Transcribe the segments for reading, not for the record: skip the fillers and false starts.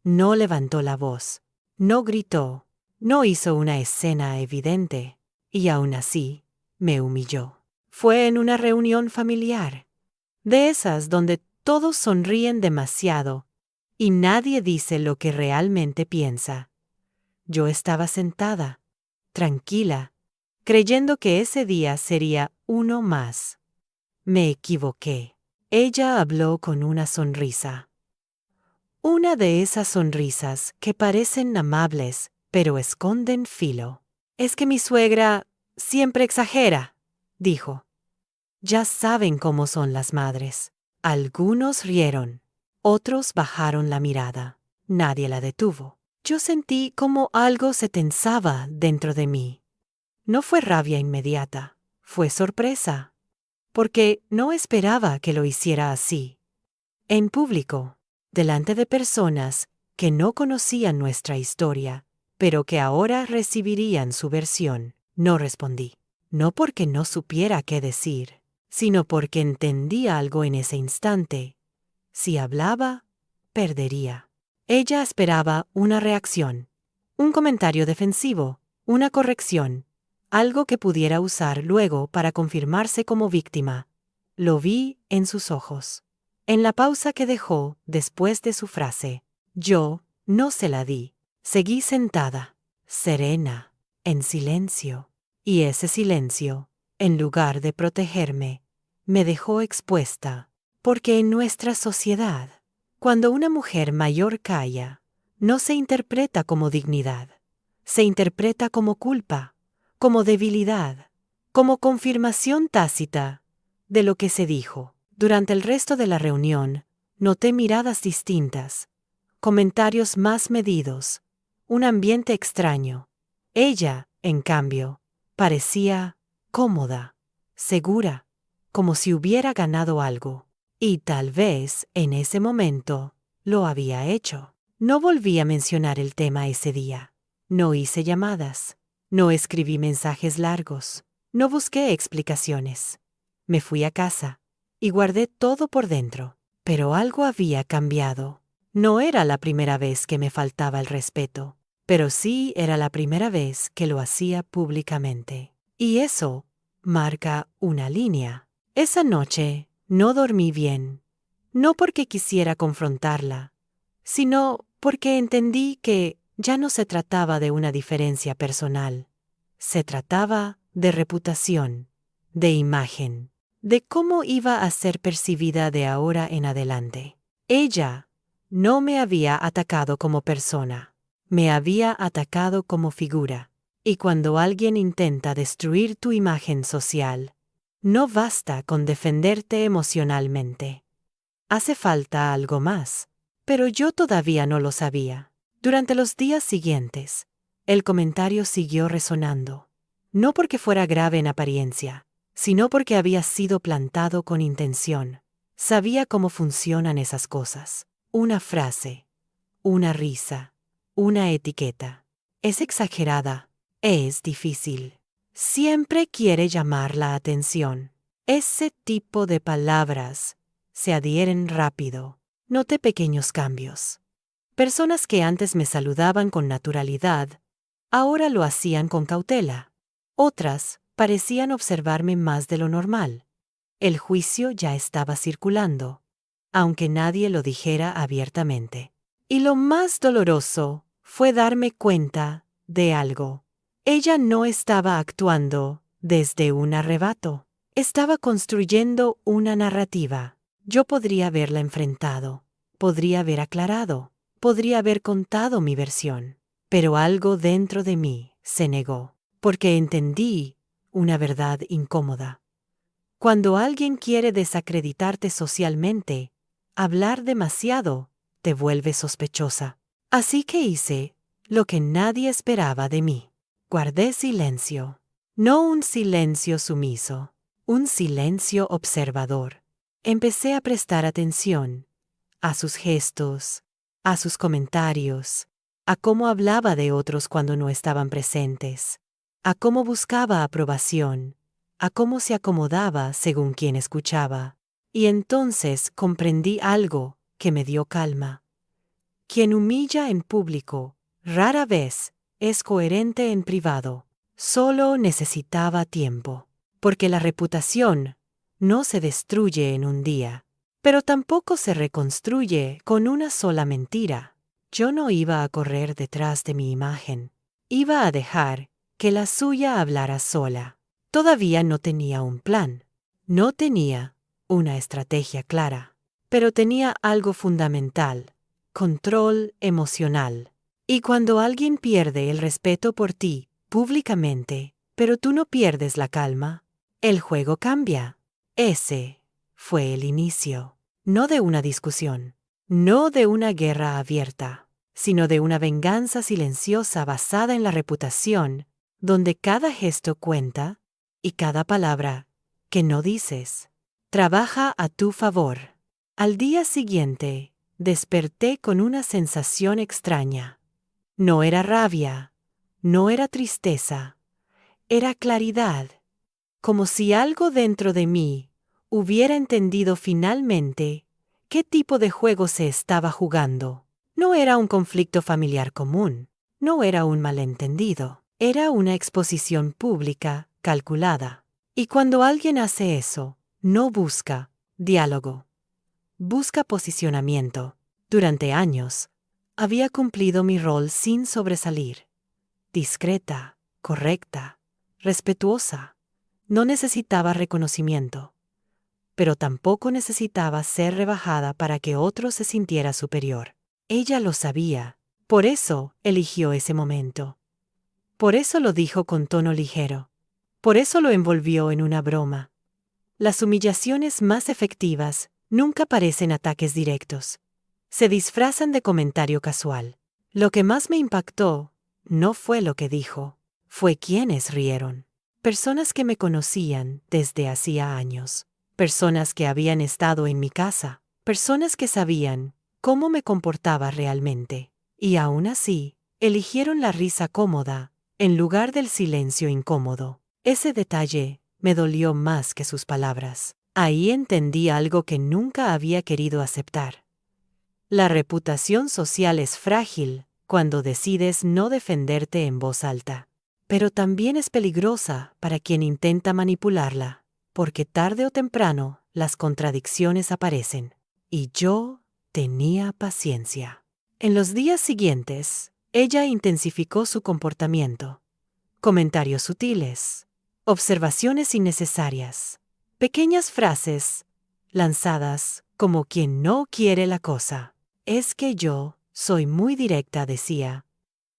No levantó la voz, no gritó, no hizo una escena evidente, y aún así, me humilló. Fue en una reunión familiar, de esas donde todos sonríen demasiado y nadie dice lo que realmente piensa. Yo estaba sentada, tranquila, creyendo que ese día sería uno más. Me equivoqué. Ella habló con una sonrisa. Una de esas sonrisas que parecen amables, pero esconden filo. Es que mi suegra siempre exagera, dijo. Ya saben cómo son las madres. Algunos rieron, otros bajaron la mirada. Nadie la detuvo. Yo sentí como algo se tensaba dentro de mí. No fue rabia inmediata, fue sorpresa, porque no esperaba que lo hiciera así. En público, delante de personas que no conocían nuestra historia, pero que ahora recibirían su versión, no respondí. No porque no supiera qué decir, sino porque entendía algo en ese instante. Si hablaba, perdería. Ella esperaba una reacción, un comentario defensivo, una corrección, algo que pudiera usar luego para confirmarse como víctima. Lo vi en sus ojos. En la pausa que dejó después de su frase, yo no se la di. Seguí sentada, serena, en silencio. Y ese silencio, en lugar de protegerme, me dejó expuesta, porque en nuestra sociedad, cuando una mujer mayor calla, no se interpreta como dignidad, se interpreta como culpa, como debilidad, como confirmación tácita de lo que se dijo. Durante el resto de la reunión, noté miradas distintas, comentarios más medidos, un ambiente extraño. Ella, en cambio, parecía cómoda, segura, como si hubiera ganado algo. Y tal vez, en ese momento, lo había hecho. No volví a mencionar el tema ese día. No hice llamadas. No escribí mensajes largos. No busqué explicaciones. Me fui a casa y guardé todo por dentro. Pero algo había cambiado. No era la primera vez que me faltaba el respeto, pero sí era la primera vez que lo hacía públicamente. Y eso marca una línea. Esa noche no dormí bien, no porque quisiera confrontarla, sino porque entendí que ya no se trataba de una diferencia personal. Se trataba de reputación, de imagen, de cómo iba a ser percibida de ahora en adelante. Ella no me había atacado como persona, me había atacado como figura. Y cuando alguien intenta destruir tu imagen social, no basta con defenderte emocionalmente. Hace falta algo más, pero yo todavía no lo sabía. Durante los días siguientes, el comentario siguió resonando, no porque fuera grave en apariencia, sino porque había sido plantado con intención. Sabía cómo funcionan esas cosas. Una frase, una risa, una etiqueta. Es exagerada, es difícil. Siempre quiere llamar la atención. Ese tipo de palabras se adhieren rápido. Noté pequeños cambios. Personas que antes me saludaban con naturalidad, ahora lo hacían con cautela. Otras parecían observarme más de lo normal. El juicio ya estaba circulando, aunque nadie lo dijera abiertamente. Y lo más doloroso fue darme cuenta de algo. Ella no estaba actuando desde un arrebato. Estaba construyendo una narrativa. Yo podría haberla enfrentado, podría haber aclarado, podría haber contado mi versión. Pero algo dentro de mí se negó, porque entendí una verdad incómoda. Cuando alguien quiere desacreditarte socialmente, hablar demasiado te vuelve sospechosa. Así que hice lo que nadie esperaba de mí. Guardé silencio. No un silencio sumiso, un silencio observador. Empecé a prestar atención a sus gestos, a sus comentarios, a cómo hablaba de otros cuando no estaban presentes, a cómo buscaba aprobación, a cómo se acomodaba según quien escuchaba. Y entonces comprendí algo que me dio calma. Quien humilla en público, rara vez, es coherente en privado. Solo necesitaba tiempo. Porque la reputación no se destruye en un día, pero tampoco se reconstruye con una sola mentira. Yo no iba a correr detrás de mi imagen. Iba a dejar que la suya hablara sola. Todavía no tenía un plan. No tenía una estrategia clara. Pero tenía algo fundamental: control emocional. Y cuando alguien pierde el respeto por ti, públicamente, pero tú no pierdes la calma, el juego cambia. Ese fue el inicio. No de una discusión, no de una guerra abierta, sino de una venganza silenciosa basada en la reputación, donde cada gesto cuenta y cada palabra que no dices trabaja a tu favor. Al día siguiente, desperté con una sensación extraña. No era rabia, no era tristeza, era claridad, como si algo dentro de mí hubiera entendido finalmente qué tipo de juego se estaba jugando. No era un conflicto familiar común, no era un malentendido, era una exposición pública, calculada. Y cuando alguien hace eso, no busca diálogo, busca posicionamiento. Durante años, había cumplido mi rol sin sobresalir. Discreta, correcta, respetuosa. No necesitaba reconocimiento, pero tampoco necesitaba ser rebajada para que otro se sintiera superior. Ella lo sabía, por eso eligió ese momento. Por eso lo dijo con tono ligero. Por eso lo envolvió en una broma. Las humillaciones más efectivas nunca parecen ataques directos. Se disfrazan de comentario casual. Lo que más me impactó no fue lo que dijo, fue quienes rieron. Personas que me conocían desde hacía años. Personas que habían estado en mi casa. Personas que sabían cómo me comportaba realmente. Y aún así, eligieron la risa cómoda en lugar del silencio incómodo. Ese detalle me dolió más que sus palabras. Ahí entendí algo que nunca había querido aceptar. La reputación social es frágil cuando decides no defenderte en voz alta. Pero también es peligrosa para quien intenta manipularla, porque tarde o temprano las contradicciones aparecen. Y yo tenía paciencia. En los días siguientes, ella intensificó su comportamiento. Comentarios sutiles, observaciones innecesarias, pequeñas frases lanzadas como quien no quiere la cosa. Es que yo soy muy directa, decía,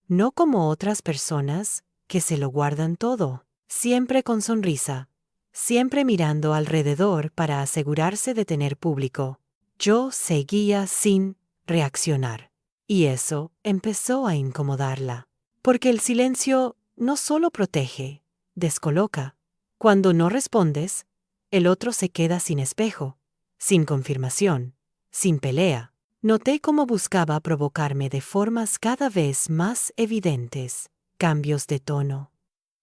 no como otras personas que se lo guardan todo, siempre con sonrisa, siempre mirando alrededor para asegurarse de tener público. Yo seguía sin reaccionar, y eso empezó a incomodarla, porque el silencio no solo protege, descoloca. Cuando no respondes, el otro se queda sin espejo, sin confirmación, sin pelea. Noté cómo buscaba provocarme de formas cada vez más evidentes, cambios de tono,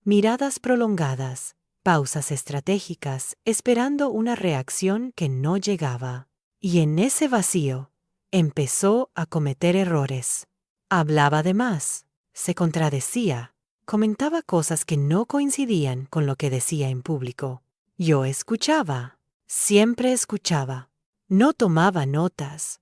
miradas prolongadas, pausas estratégicas, esperando una reacción que no llegaba. Y en ese vacío, empezó a cometer errores. Hablaba de más, se contradecía, comentaba cosas que no coincidían con lo que decía en público. Yo escuchaba, siempre escuchaba. No tomaba notas,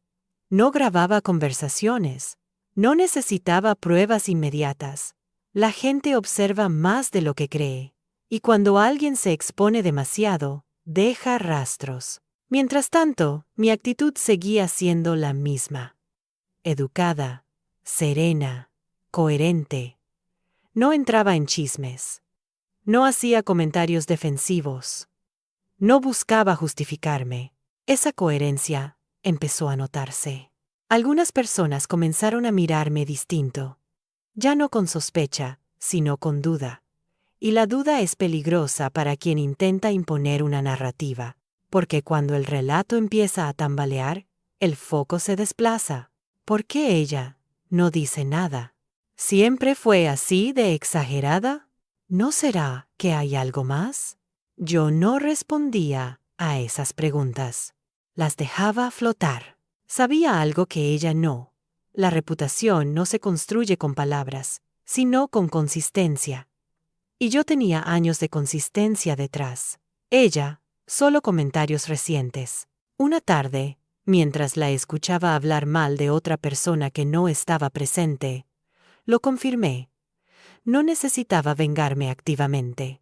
no grababa conversaciones, no necesitaba pruebas inmediatas. La gente observa más de lo que cree, y cuando alguien se expone demasiado, deja rastros. Mientras tanto, mi actitud seguía siendo la misma. Educada, serena, coherente. No entraba en chismes. No hacía comentarios defensivos. No buscaba justificarme. Esa coherencia empezó a notarse. Algunas personas comenzaron a mirarme distinto. Ya no con sospecha, sino con duda. Y la duda es peligrosa para quien intenta imponer una narrativa, porque cuando el relato empieza a tambalear, el foco se desplaza. ¿Por qué ella no dice nada? ¿Siempre fue así de exagerada? ¿No será que hay algo más? Yo no respondía a esas preguntas. Las dejaba flotar. Sabía algo que ella no. La reputación no se construye con palabras, sino con consistencia. Y yo tenía años de consistencia detrás. Ella, solo comentarios recientes. Una tarde, mientras la escuchaba hablar mal de otra persona que no estaba presente, lo confirmé. No necesitaba vengarme activamente.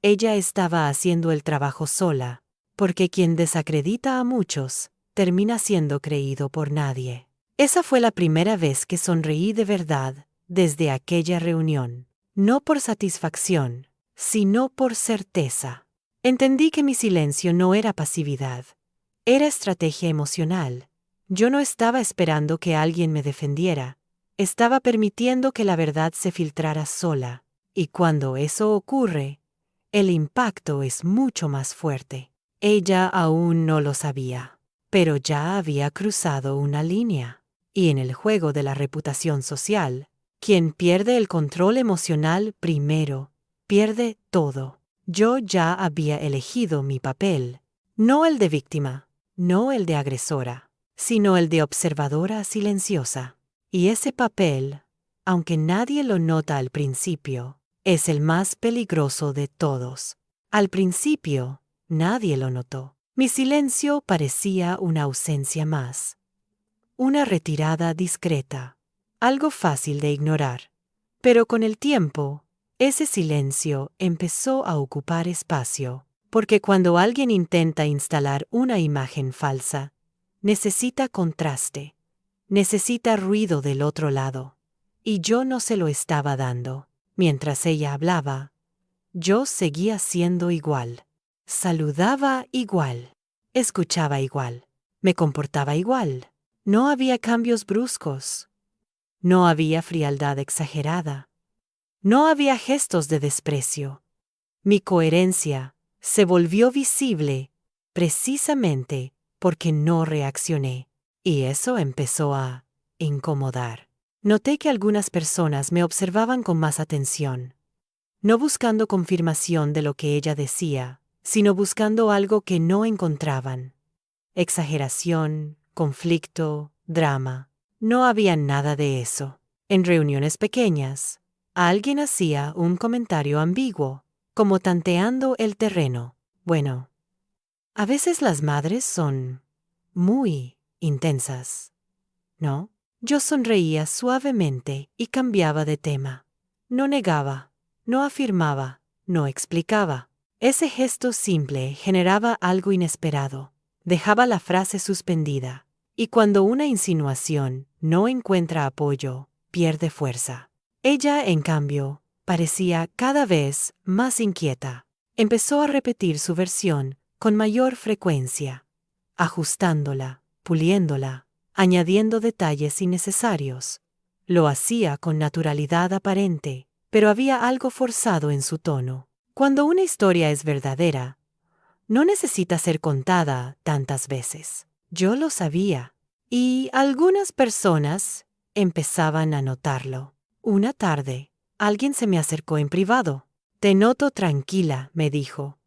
Ella estaba haciendo el trabajo sola, porque quien desacredita a muchos, termina siendo creído por nadie. Esa fue la primera vez que sonreí de verdad desde aquella reunión. No por satisfacción, sino por certeza. Entendí que mi silencio no era pasividad, era estrategia emocional. Yo no estaba esperando que alguien me defendiera, estaba permitiendo que la verdad se filtrara sola, y cuando eso ocurre, el impacto es mucho más fuerte. Ella aún no lo sabía, pero ya había cruzado una línea. Y en el juego de la reputación social, quien pierde el control emocional primero, pierde todo. Yo ya había elegido mi papel, no el de víctima, no el de agresora, sino el de observadora silenciosa. Y ese papel, aunque nadie lo nota al principio, es el más peligroso de todos. Al principio, nadie lo notó. Mi silencio parecía una ausencia más. Una retirada discreta, algo fácil de ignorar. Pero con el tiempo, ese silencio empezó a ocupar espacio, porque cuando alguien intenta instalar una imagen falsa, necesita contraste, necesita ruido del otro lado. Y yo no se lo estaba dando. Mientras ella hablaba, yo seguía siendo igual. Saludaba igual. Escuchaba igual. Me comportaba igual. No había cambios bruscos. No había frialdad exagerada. No había gestos de desprecio. Mi coherencia se volvió visible precisamente porque no reaccioné. Y eso empezó a incomodar. Noté que algunas personas me observaban con más atención, no buscando confirmación de lo que ella decía, sino buscando algo que no encontraban. Exageración, conflicto, drama. No había nada de eso. En reuniones pequeñas, alguien hacía un comentario ambiguo, como tanteando el terreno. Bueno, a veces las madres son muy intensas, ¿no? Yo sonreía suavemente y cambiaba de tema. No negaba, no afirmaba, no explicaba. Ese gesto simple generaba algo inesperado. Dejaba la frase suspendida, y cuando una insinuación no encuentra apoyo, pierde fuerza. Ella, en cambio, parecía cada vez más inquieta. Empezó a repetir su versión con mayor frecuencia, ajustándola, puliéndola, añadiendo detalles innecesarios. Lo hacía con naturalidad aparente, pero había algo forzado en su tono. Cuando una historia es verdadera, no necesita ser contada tantas veces. Yo lo sabía, y algunas personas empezaban a notarlo. Una tarde, alguien se me acercó en privado. «Te noto tranquila», me dijo.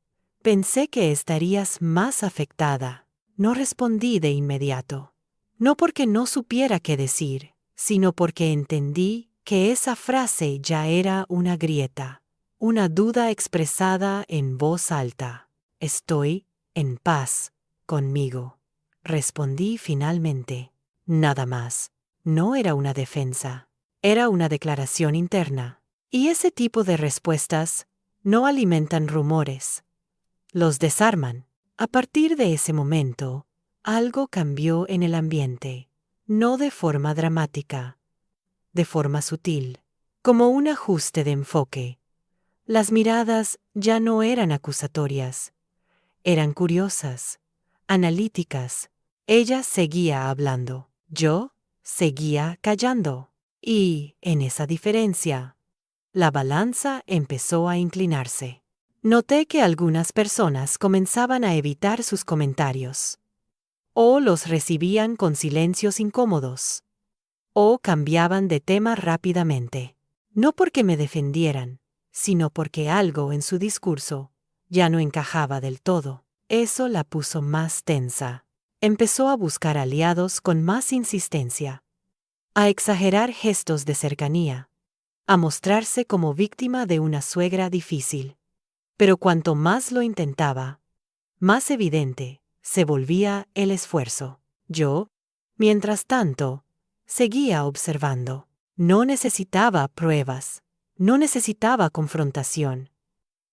«Pensé que estarías más afectada». No respondí de inmediato. No porque no supiera qué decir, sino porque entendí que esa frase ya era una grieta, una duda expresada en voz alta. «Estoy en paz conmigo», respondí finalmente. Nada más. No era una defensa, era una declaración interna. Y ese tipo de respuestas no alimentan rumores, los desarman. A partir de ese momento, algo cambió en el ambiente, no de forma dramática, de forma sutil, como un ajuste de enfoque. Las miradas ya no eran acusatorias, eran curiosas, analíticas. Ella seguía hablando, yo seguía callando. Y, en esa diferencia, la balanza empezó a inclinarse. Noté que algunas personas comenzaban a evitar sus comentarios, o los recibían con silencios incómodos, o cambiaban de tema rápidamente, no porque me defendieran, sino porque algo en su discurso ya no encajaba del todo. Eso la puso más tensa. Empezó a buscar aliados con más insistencia. a exagerar gestos de cercanía, a mostrarse como víctima de una suegra difícil. Pero cuanto más lo intentaba, más evidente se volvía el esfuerzo. Yo, mientras tanto, seguía observando. No necesitaba pruebas, no necesitaba confrontación.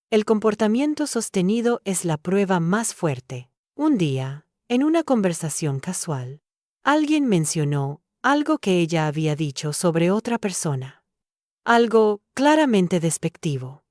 El comportamiento sostenido es la prueba más fuerte. Un día, en una conversación casual, alguien mencionó algo que ella había dicho sobre otra persona. Algo claramente despectivo.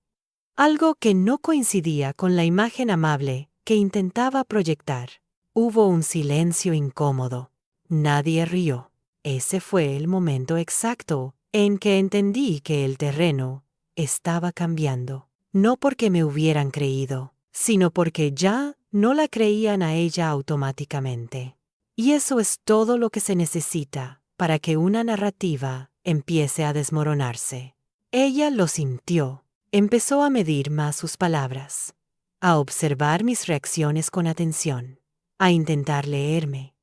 Algo que no coincidía con la imagen amable que intentaba proyectar. Hubo un silencio incómodo. Nadie rió. Ese fue el momento exacto en que entendí que el terreno estaba cambiando. No porque me hubieran creído, sino porque ya no la creían a ella automáticamente. Y eso es todo lo que se necesita para que una narrativa empiece a desmoronarse. Ella lo sintió. Empezó a medir más sus palabras, a observar mis reacciones con atención, a intentar leerme.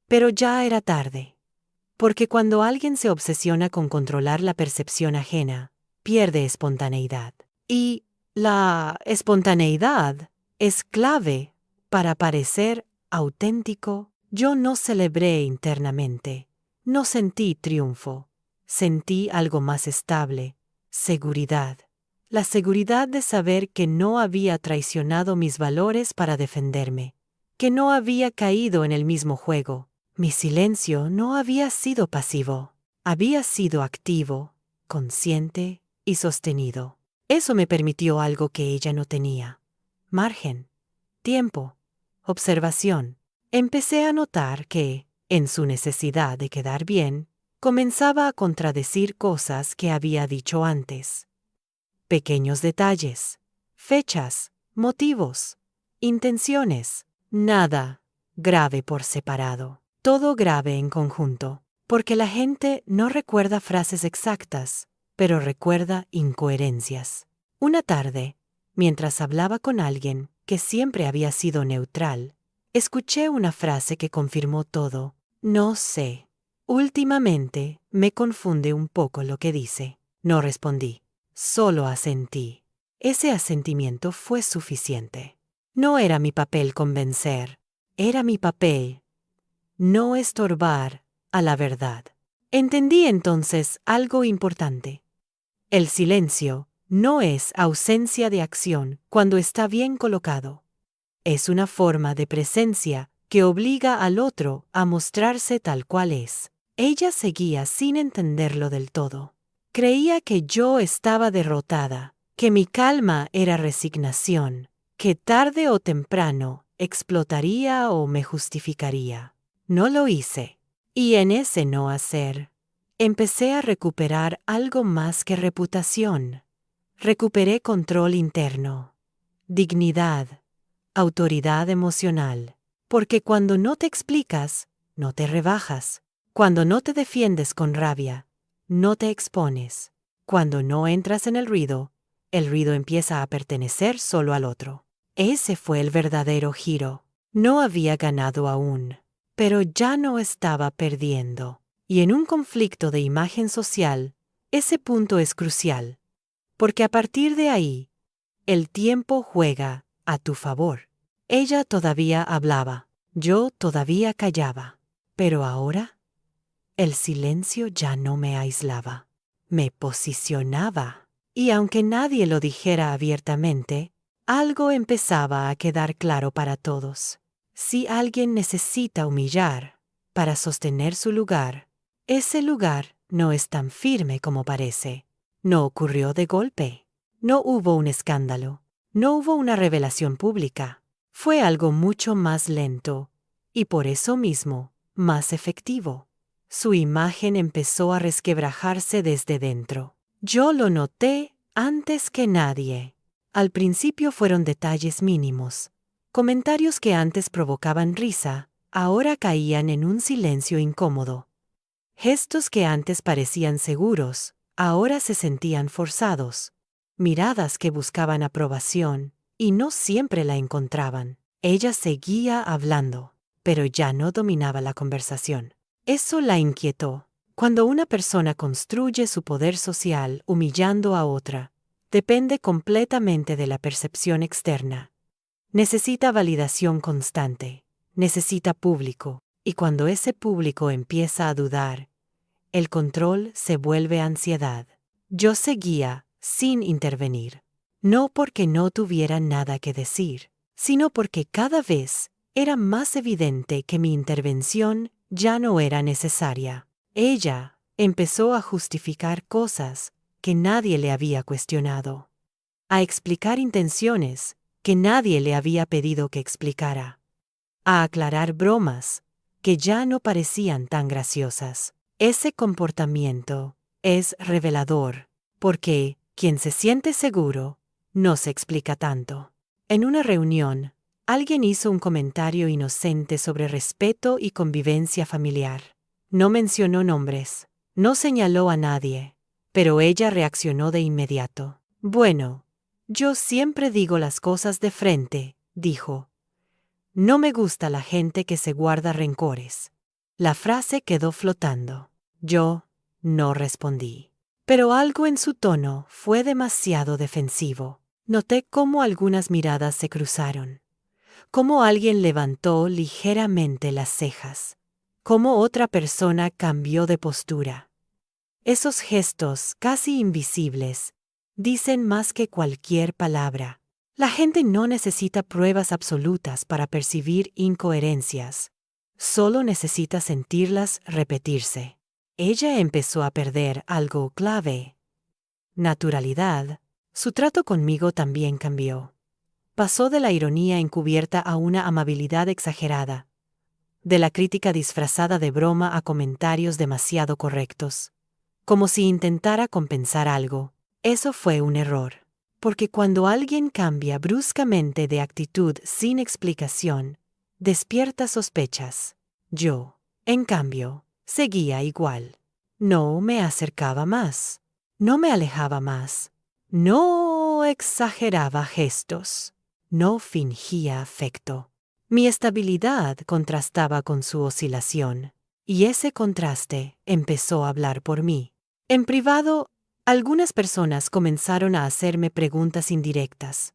Pero ya era tarde, porque cuando alguien se obsesiona con controlar la percepción ajena, pierde espontaneidad. Y la espontaneidad es clave para parecer auténtico. Yo no celebré internamente, no sentí triunfo, sentí algo más estable, seguridad. La seguridad de saber que no había traicionado mis valores para defenderme, que no había caído en el mismo juego. Mi silencio no había sido pasivo, había sido activo, consciente y sostenido. Eso me permitió algo que ella no tenía: margen, tiempo, observación. Empecé a notar que, en su necesidad de quedar bien, comenzaba a contradecir cosas que había dicho antes. Pequeños detalles, fechas, motivos, intenciones, nada grave por separado, todo grave en conjunto, porque la gente no recuerda frases exactas, pero recuerda incoherencias. Una tarde, mientras hablaba con alguien que siempre había sido neutral, escuché una frase que confirmó todo. No sé. Últimamente me confunde un poco lo que dice. No respondí. Solo asentí. Ese asentimiento fue suficiente. No era mi papel convencer, era mi papel no estorbar a la verdad. Entendí entonces algo importante. El silencio no es ausencia de acción cuando está bien colocado. Es una forma de presencia que obliga al otro a mostrarse tal cual es. Ella seguía sin entenderlo del todo. Creía que yo estaba derrotada, que mi calma era resignación, que tarde o temprano explotaría o me justificaría. No lo hice. Y en ese no hacer, empecé a recuperar algo más que reputación. Recuperé control interno, dignidad, autoridad emocional. Porque cuando no te explicas, no te rebajas. Cuando no te defiendes con rabia, no te expones. Cuando no entras en el ruido empieza a pertenecer solo al otro. Ese fue el verdadero giro. No había ganado aún, pero ya no estaba perdiendo. Y en un conflicto de imagen social, ese punto es crucial, porque a partir de ahí, el tiempo juega a tu favor. Ella todavía hablaba, yo todavía callaba, pero ahora el silencio ya no me aislaba, me posicionaba. Y aunque nadie lo dijera abiertamente, algo empezaba a quedar claro para todos. Si alguien necesita humillar para sostener su lugar, ese lugar no es tan firme como parece. No ocurrió de golpe. No hubo un escándalo. No hubo una revelación pública. Fue algo mucho más lento y por eso mismo más efectivo. Su imagen empezó a resquebrajarse desde dentro. Yo lo noté antes que nadie. Al principio fueron detalles mínimos. Comentarios que antes provocaban risa, ahora caían en un silencio incómodo. Gestos que antes parecían seguros, ahora se sentían forzados. Miradas que buscaban aprobación, y no siempre la encontraban. Ella seguía hablando, pero ya no dominaba la conversación. Eso la inquietó, Cuando una persona construye su poder social humillando a otra, depende completamente de la percepción externa. Necesita validación constante, necesita público, y cuando ese público empieza a dudar, el control se vuelve ansiedad. Yo seguía, sin intervenir. No porque no tuviera nada que decir, sino porque cada vez era más evidente que mi intervención ya no era necesaria. Ella empezó a justificar cosas que nadie le había cuestionado, a explicar intenciones que nadie le había pedido que explicara, a aclarar bromas que ya no parecían tan graciosas. Ese comportamiento es revelador, porque quien se siente seguro no se explica tanto. En una reunión, alguien hizo un comentario inocente sobre respeto y convivencia familiar. No mencionó nombres, no señaló a nadie, pero ella reaccionó de inmediato. Bueno, yo siempre digo las cosas de frente, dijo. No me gusta la gente que se guarda rencores. La frase quedó flotando. Yo no respondí. Pero algo en su tono fue demasiado defensivo. Noté cómo algunas miradas se cruzaron, cómo alguien levantó ligeramente las cejas, cómo otra persona cambió de postura. Esos gestos, casi invisibles, dicen más que cualquier palabra. La gente no necesita pruebas absolutas para percibir incoherencias. Solo necesita sentirlas repetirse. Ella empezó a perder algo clave. Naturalidad. Su trato conmigo también cambió. Pasó de la ironía encubierta a una amabilidad exagerada, de la crítica disfrazada de broma a comentarios demasiado correctos, como si intentara compensar algo. Eso fue un error, porque cuando alguien cambia bruscamente de actitud sin explicación, despierta sospechas. Yo, en cambio, seguía igual. No me acercaba más, no me alejaba más, no exageraba gestos, no fingía afecto. Mi estabilidad contrastaba con su oscilación, y ese contraste empezó a hablar por mí. En privado, algunas personas comenzaron a hacerme preguntas indirectas,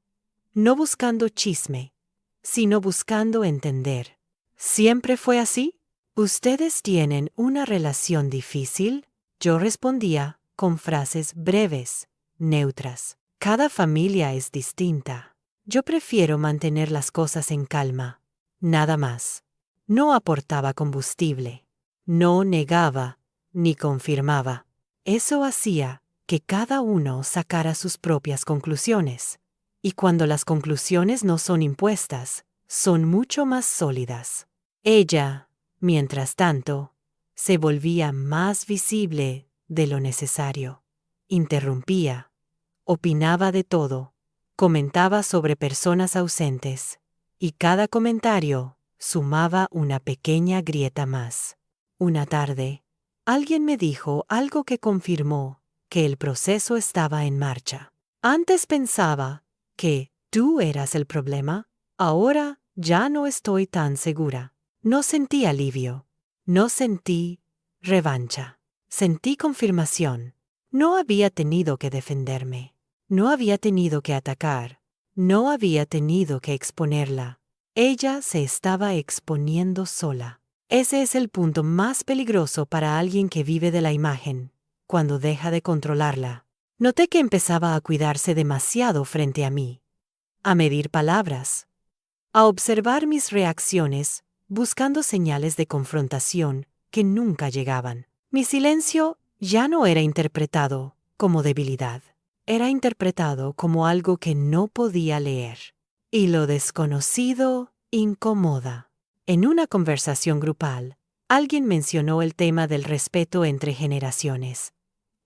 no buscando chisme, sino buscando entender. ¿Siempre fue así? ¿Ustedes tienen una relación difícil? Yo respondía con frases breves, neutras. Cada familia es distinta. Yo prefiero mantener las cosas en calma. Nada más. No aportaba combustible. No negaba, ni confirmaba. Eso hacía que cada uno sacara sus propias conclusiones. Y cuando las conclusiones no son impuestas, son mucho más sólidas. Ella, mientras tanto, se volvía más visible de lo necesario. Interrumpía, opinaba de todo, comentaba sobre personas ausentes, y cada comentario sumaba una pequeña grieta más. Una tarde, alguien me dijo algo que confirmó que el proceso estaba en marcha. Antes pensaba que tú eras el problema, ahora ya no estoy tan segura. No sentí alivio, no sentí revancha, sentí confirmación. No había tenido que defenderme, no había tenido que atacar, no había tenido que exponerla. Ella se estaba exponiendo sola. Ese es el punto más peligroso para alguien que vive de la imagen, cuando deja de controlarla. Noté que empezaba a cuidarse demasiado frente a mí, a medir palabras, a observar mis reacciones, buscando señales de confrontación que nunca llegaban. Mi silencio ya no era interpretado como debilidad, era interpretado como algo que no podía leer. Y lo desconocido incomoda. En una conversación grupal, alguien mencionó el tema del respeto entre generaciones.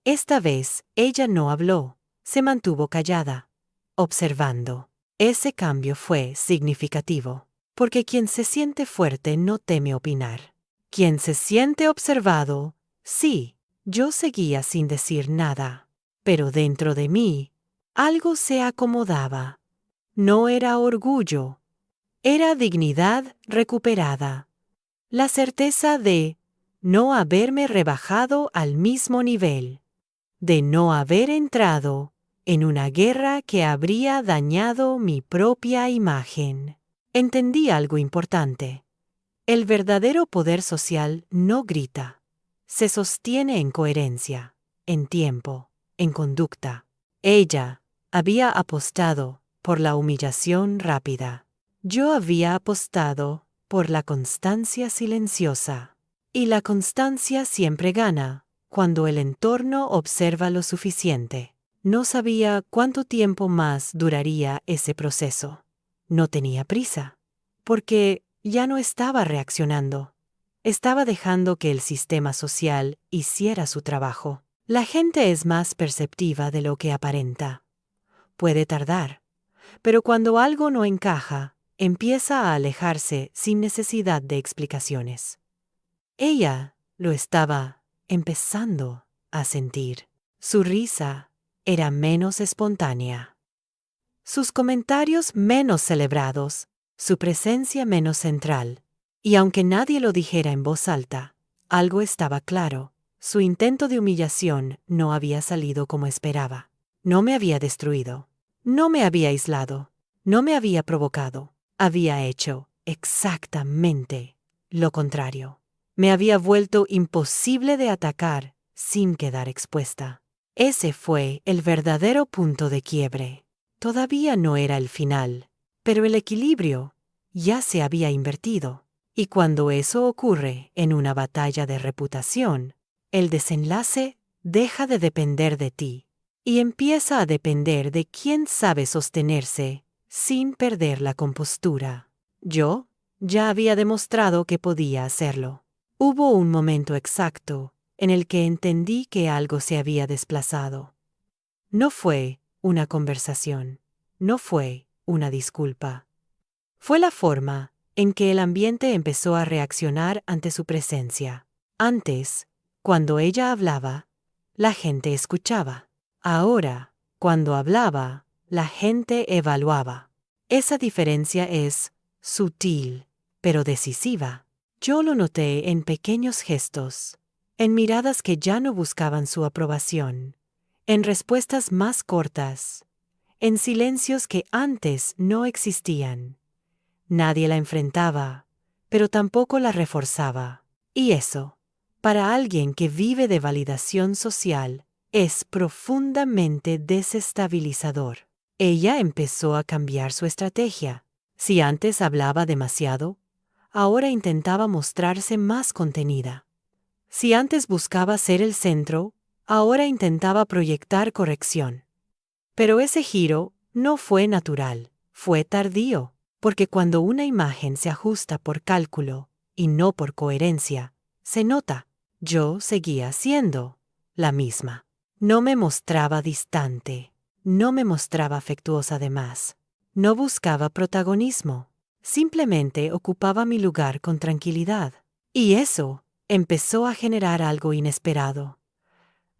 Esta vez, ella no habló, se mantuvo callada, observando. Ese cambio fue significativo, porque quien se siente fuerte no teme opinar. Quien se siente observado, sí. Yo seguía sin decir nada, pero dentro de mí, algo se acomodaba. No era orgullo, era dignidad recuperada. La certeza de no haberme rebajado al mismo nivel, de no haber entrado en una guerra que habría dañado mi propia imagen. Entendí algo importante. El verdadero poder social no grita. Se sostiene en coherencia, en tiempo, en conducta. Ella había apostado por la humillación rápida. Yo había apostado por la constancia silenciosa. Y la constancia siempre gana cuando el entorno observa lo suficiente. No sabía cuánto tiempo más duraría ese proceso. No tenía prisa, porque ya no estaba reaccionando. Estaba dejando que el sistema social hiciera su trabajo. La gente es más perceptiva de lo que aparenta. Puede tardar, pero cuando algo no encaja, empieza a alejarse sin necesidad de explicaciones. Ella lo estaba empezando a sentir. Su risa era menos espontánea. Sus comentarios menos celebrados, su presencia menos central. Y aunque nadie lo dijera en voz alta, algo estaba claro. Su intento de humillación no había salido como esperaba. No me había destruido. No me había aislado. No me había provocado. Había hecho exactamente lo contrario. Me había vuelto imposible de atacar sin quedar expuesta. Ese fue el verdadero punto de quiebre. Todavía no era el final, pero el equilibrio ya se había invertido. Y cuando eso ocurre en una batalla de reputación, el desenlace deja de depender de ti y empieza a depender de quién sabe sostenerse sin perder la compostura. Yo ya había demostrado que podía hacerlo. Hubo un momento exacto en el que entendí que algo se había desplazado. No fue una conversación, no fue una disculpa. Fue la forma en que el ambiente empezó a reaccionar ante su presencia. Antes, cuando ella hablaba, la gente escuchaba. Ahora, cuando hablaba, la gente evaluaba. Esa diferencia es sutil, pero decisiva. Yo lo noté en pequeños gestos, en miradas que ya no buscaban su aprobación, en respuestas más cortas, en silencios que antes no existían. Nadie la enfrentaba, pero tampoco la reforzaba. Y eso, para alguien que vive de validación social, es profundamente desestabilizador. Ella empezó a cambiar su estrategia. Si antes hablaba demasiado, ahora intentaba mostrarse más contenida. Si antes buscaba ser el centro, ahora intentaba proyectar corrección. Pero ese giro no fue natural, fue tardío, porque cuando una imagen se ajusta por cálculo y no por coherencia, se nota. Yo seguía siendo la misma. No me mostraba distante, no me mostraba afectuosa de más, no buscaba protagonismo. Simplemente ocupaba mi lugar con tranquilidad. Y eso empezó a generar algo inesperado.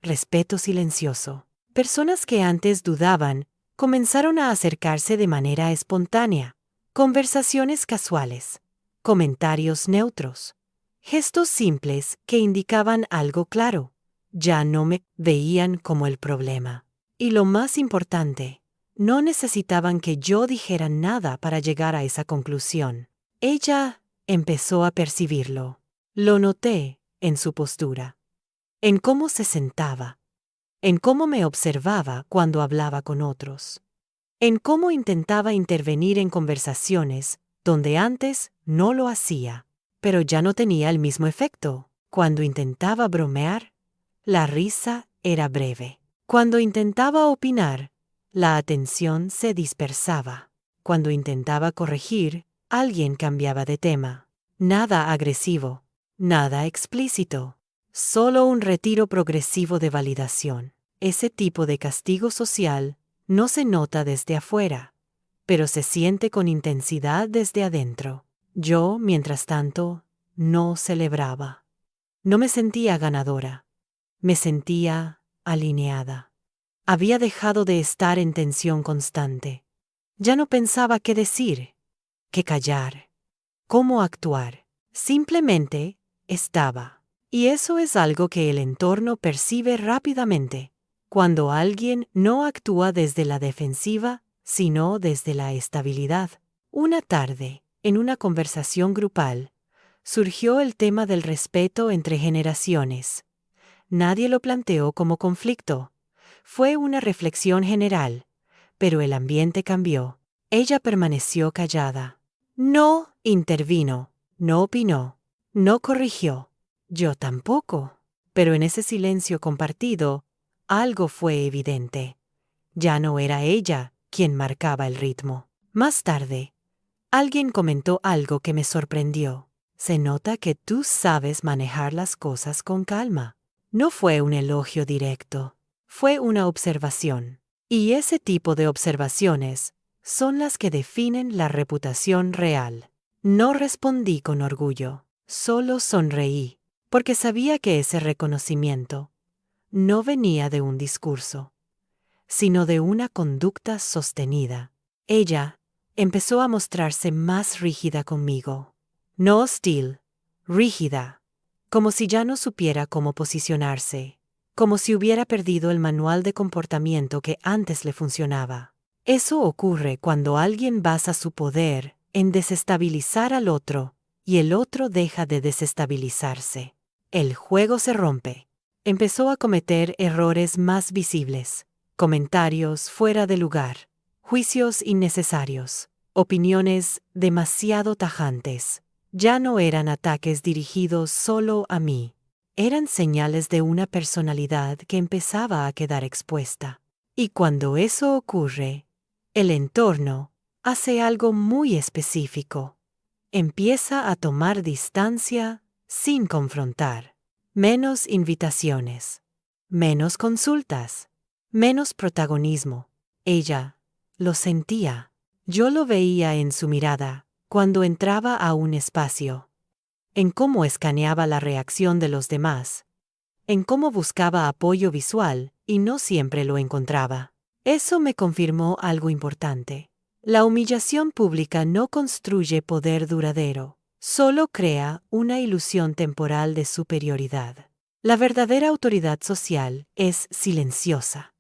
Respeto silencioso. Personas que antes dudaban comenzaron a acercarse de manera espontánea. Conversaciones casuales. Comentarios neutros. Gestos simples que indicaban algo claro. Ya no me veían como el problema. Y lo más importante, no necesitaban que yo dijera nada para llegar a esa conclusión. Ella empezó a percibirlo. Lo noté en su postura, en cómo se sentaba, en cómo me observaba cuando hablaba con otros, en cómo intentaba intervenir en conversaciones donde antes no lo hacía, pero ya no tenía el mismo efecto. Cuando intentaba bromear, la risa era breve. Cuando intentaba opinar, la atención se dispersaba. Cuando intentaba corregir, alguien cambiaba de tema. Nada agresivo, nada explícito, solo un retiro progresivo de validación. Ese tipo de castigo social no se nota desde afuera, pero se siente con intensidad desde adentro. Yo, mientras tanto, no celebraba. No me sentía ganadora. Me sentía alineada. Había dejado de estar en tensión constante. Ya no pensaba qué decir, qué callar, cómo actuar. Simplemente estaba. Y eso es algo que el entorno percibe rápidamente, cuando alguien no actúa desde la defensiva, sino desde la estabilidad. Una tarde, en una conversación grupal, surgió el tema del respeto entre generaciones. Nadie lo planteó como conflicto. Fue una reflexión general, pero el ambiente cambió. Ella permaneció callada. No intervino, no opinó, no corrigió. Yo tampoco. Pero en ese silencio compartido, algo fue evidente. Ya no era ella quien marcaba el ritmo. Más tarde, alguien comentó algo que me sorprendió. Se nota que tú sabes manejar las cosas con calma. No fue un elogio directo, fue una observación. Y ese tipo de observaciones son las que definen la reputación real. No respondí con orgullo, solo sonreí, porque sabía que ese reconocimiento no venía de un discurso, sino de una conducta sostenida. Ella empezó a mostrarse más rígida conmigo. No hostil, rígida, como si ya no supiera cómo posicionarse, como si hubiera perdido el manual de comportamiento que antes le funcionaba. Eso ocurre cuando alguien basa su poder en desestabilizar al otro y el otro deja de desestabilizarse. El juego se rompe. Empezó a cometer errores más visibles, comentarios fuera de lugar, juicios innecesarios, opiniones demasiado tajantes. Ya no eran ataques dirigidos solo a mí. Eran señales de una personalidad que empezaba a quedar expuesta. Y cuando eso ocurre, el entorno hace algo muy específico. Empieza a tomar distancia sin confrontar. Menos invitaciones, menos consultas, menos protagonismo. Ella lo sentía. Yo lo veía en su mirada cuando entraba a un espacio, en cómo escaneaba la reacción de los demás, en cómo buscaba apoyo visual y no siempre lo encontraba. Eso me confirmó algo importante. La humillación pública no construye poder duradero, solo crea una ilusión temporal de superioridad. La verdadera autoridad social es silenciosa.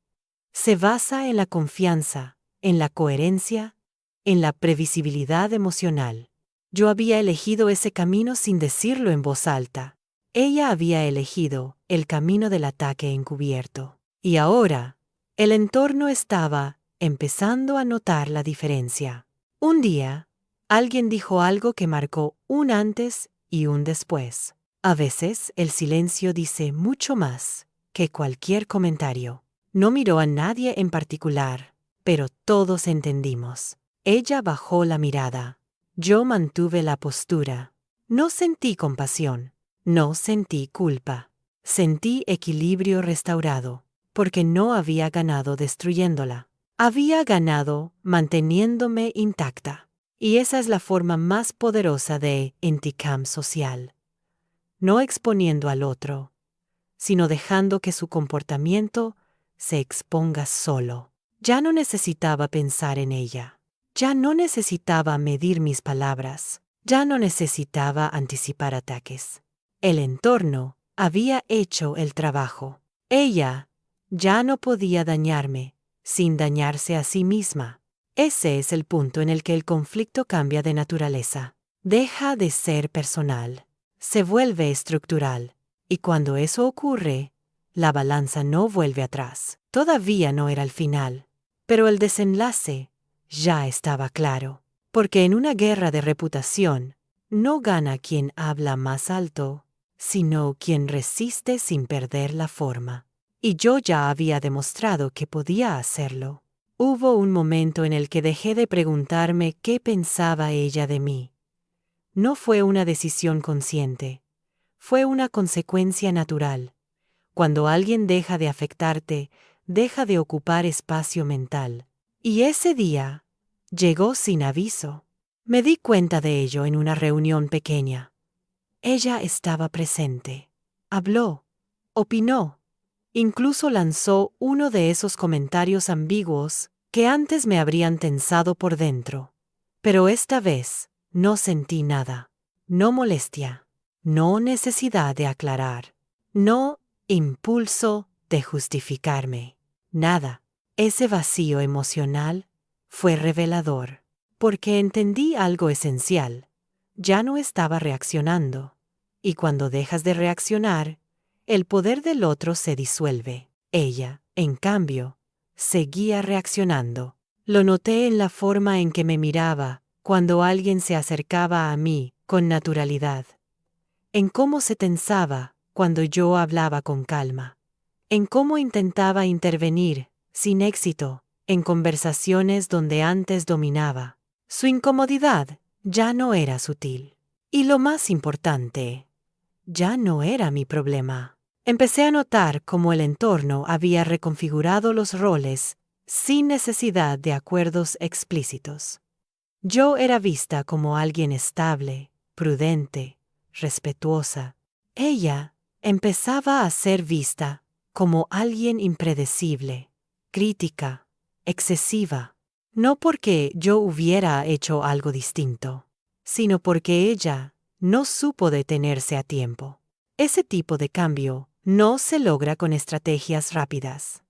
Se basa en la confianza, en la coherencia, en la previsibilidad emocional. Yo había elegido ese camino sin decirlo en voz alta. Ella había elegido el camino del ataque encubierto. Y ahora, el entorno estaba empezando a notar la diferencia. Un día, alguien dijo algo que marcó un antes y un después. A veces, el silencio dice mucho más que cualquier comentario. No miró a nadie en particular, pero todos entendimos. Ella bajó la mirada. Yo mantuve la postura. No sentí compasión. No sentí culpa. Sentí equilibrio restaurado, porque no había ganado destruyéndola. Había ganado manteniéndome intacta. Y esa es la forma más poderosa de intikam social. No exponiendo al otro, sino dejando que su comportamiento se exponga solo. Ya no necesitaba pensar en ella. Ya no necesitaba medir mis palabras. Ya no necesitaba anticipar ataques. El entorno había hecho el trabajo. Ella ya no podía dañarme sin dañarse a sí misma. Ese es el punto en el que el conflicto cambia de naturaleza. Deja de ser personal. Se vuelve estructural. Y cuando eso ocurre, la balanza no vuelve atrás. Todavía no era el final, pero el desenlace ya estaba claro. Porque en una guerra de reputación, no gana quien habla más alto, sino quien resiste sin perder la forma. Y yo ya había demostrado que podía hacerlo. Hubo un momento en el que dejé de preguntarme qué pensaba ella de mí. No fue una decisión consciente. Fue una consecuencia natural. Cuando alguien deja de afectarte, deja de ocupar espacio mental. Y ese día llegó sin aviso. Me di cuenta de ello en una reunión pequeña. Ella estaba presente. Habló, opinó, incluso lanzó uno de esos comentarios ambiguos que antes me habrían tensado por dentro. Pero esta vez no sentí nada. No molestia. no necesidad de aclarar, no impulso de justificarme. Nada. Ese vacío emocional fue revelador, porque entendí algo esencial. Ya no estaba reaccionando, y cuando dejas de reaccionar, el poder del otro se disuelve. Ella, en cambio, seguía reaccionando. Lo noté en la forma en que me miraba cuando alguien se acercaba a mí con naturalidad, en cómo se tensaba cuando yo hablaba con calma, en cómo intentaba intervenir, sin éxito, en conversaciones donde antes dominaba. Su incomodidad ya no era sutil. Y lo más importante, ya no era mi problema. Empecé a notar cómo el entorno había reconfigurado los roles sin necesidad de acuerdos explícitos. Yo era vista como alguien estable, prudente, respetuosa. Ella empezaba a ser vista como alguien impredecible, crítica, excesiva. No porque yo hubiera hecho algo distinto, sino porque ella no supo detenerse a tiempo. Ese tipo de cambio no se logra con estrategias rápidas.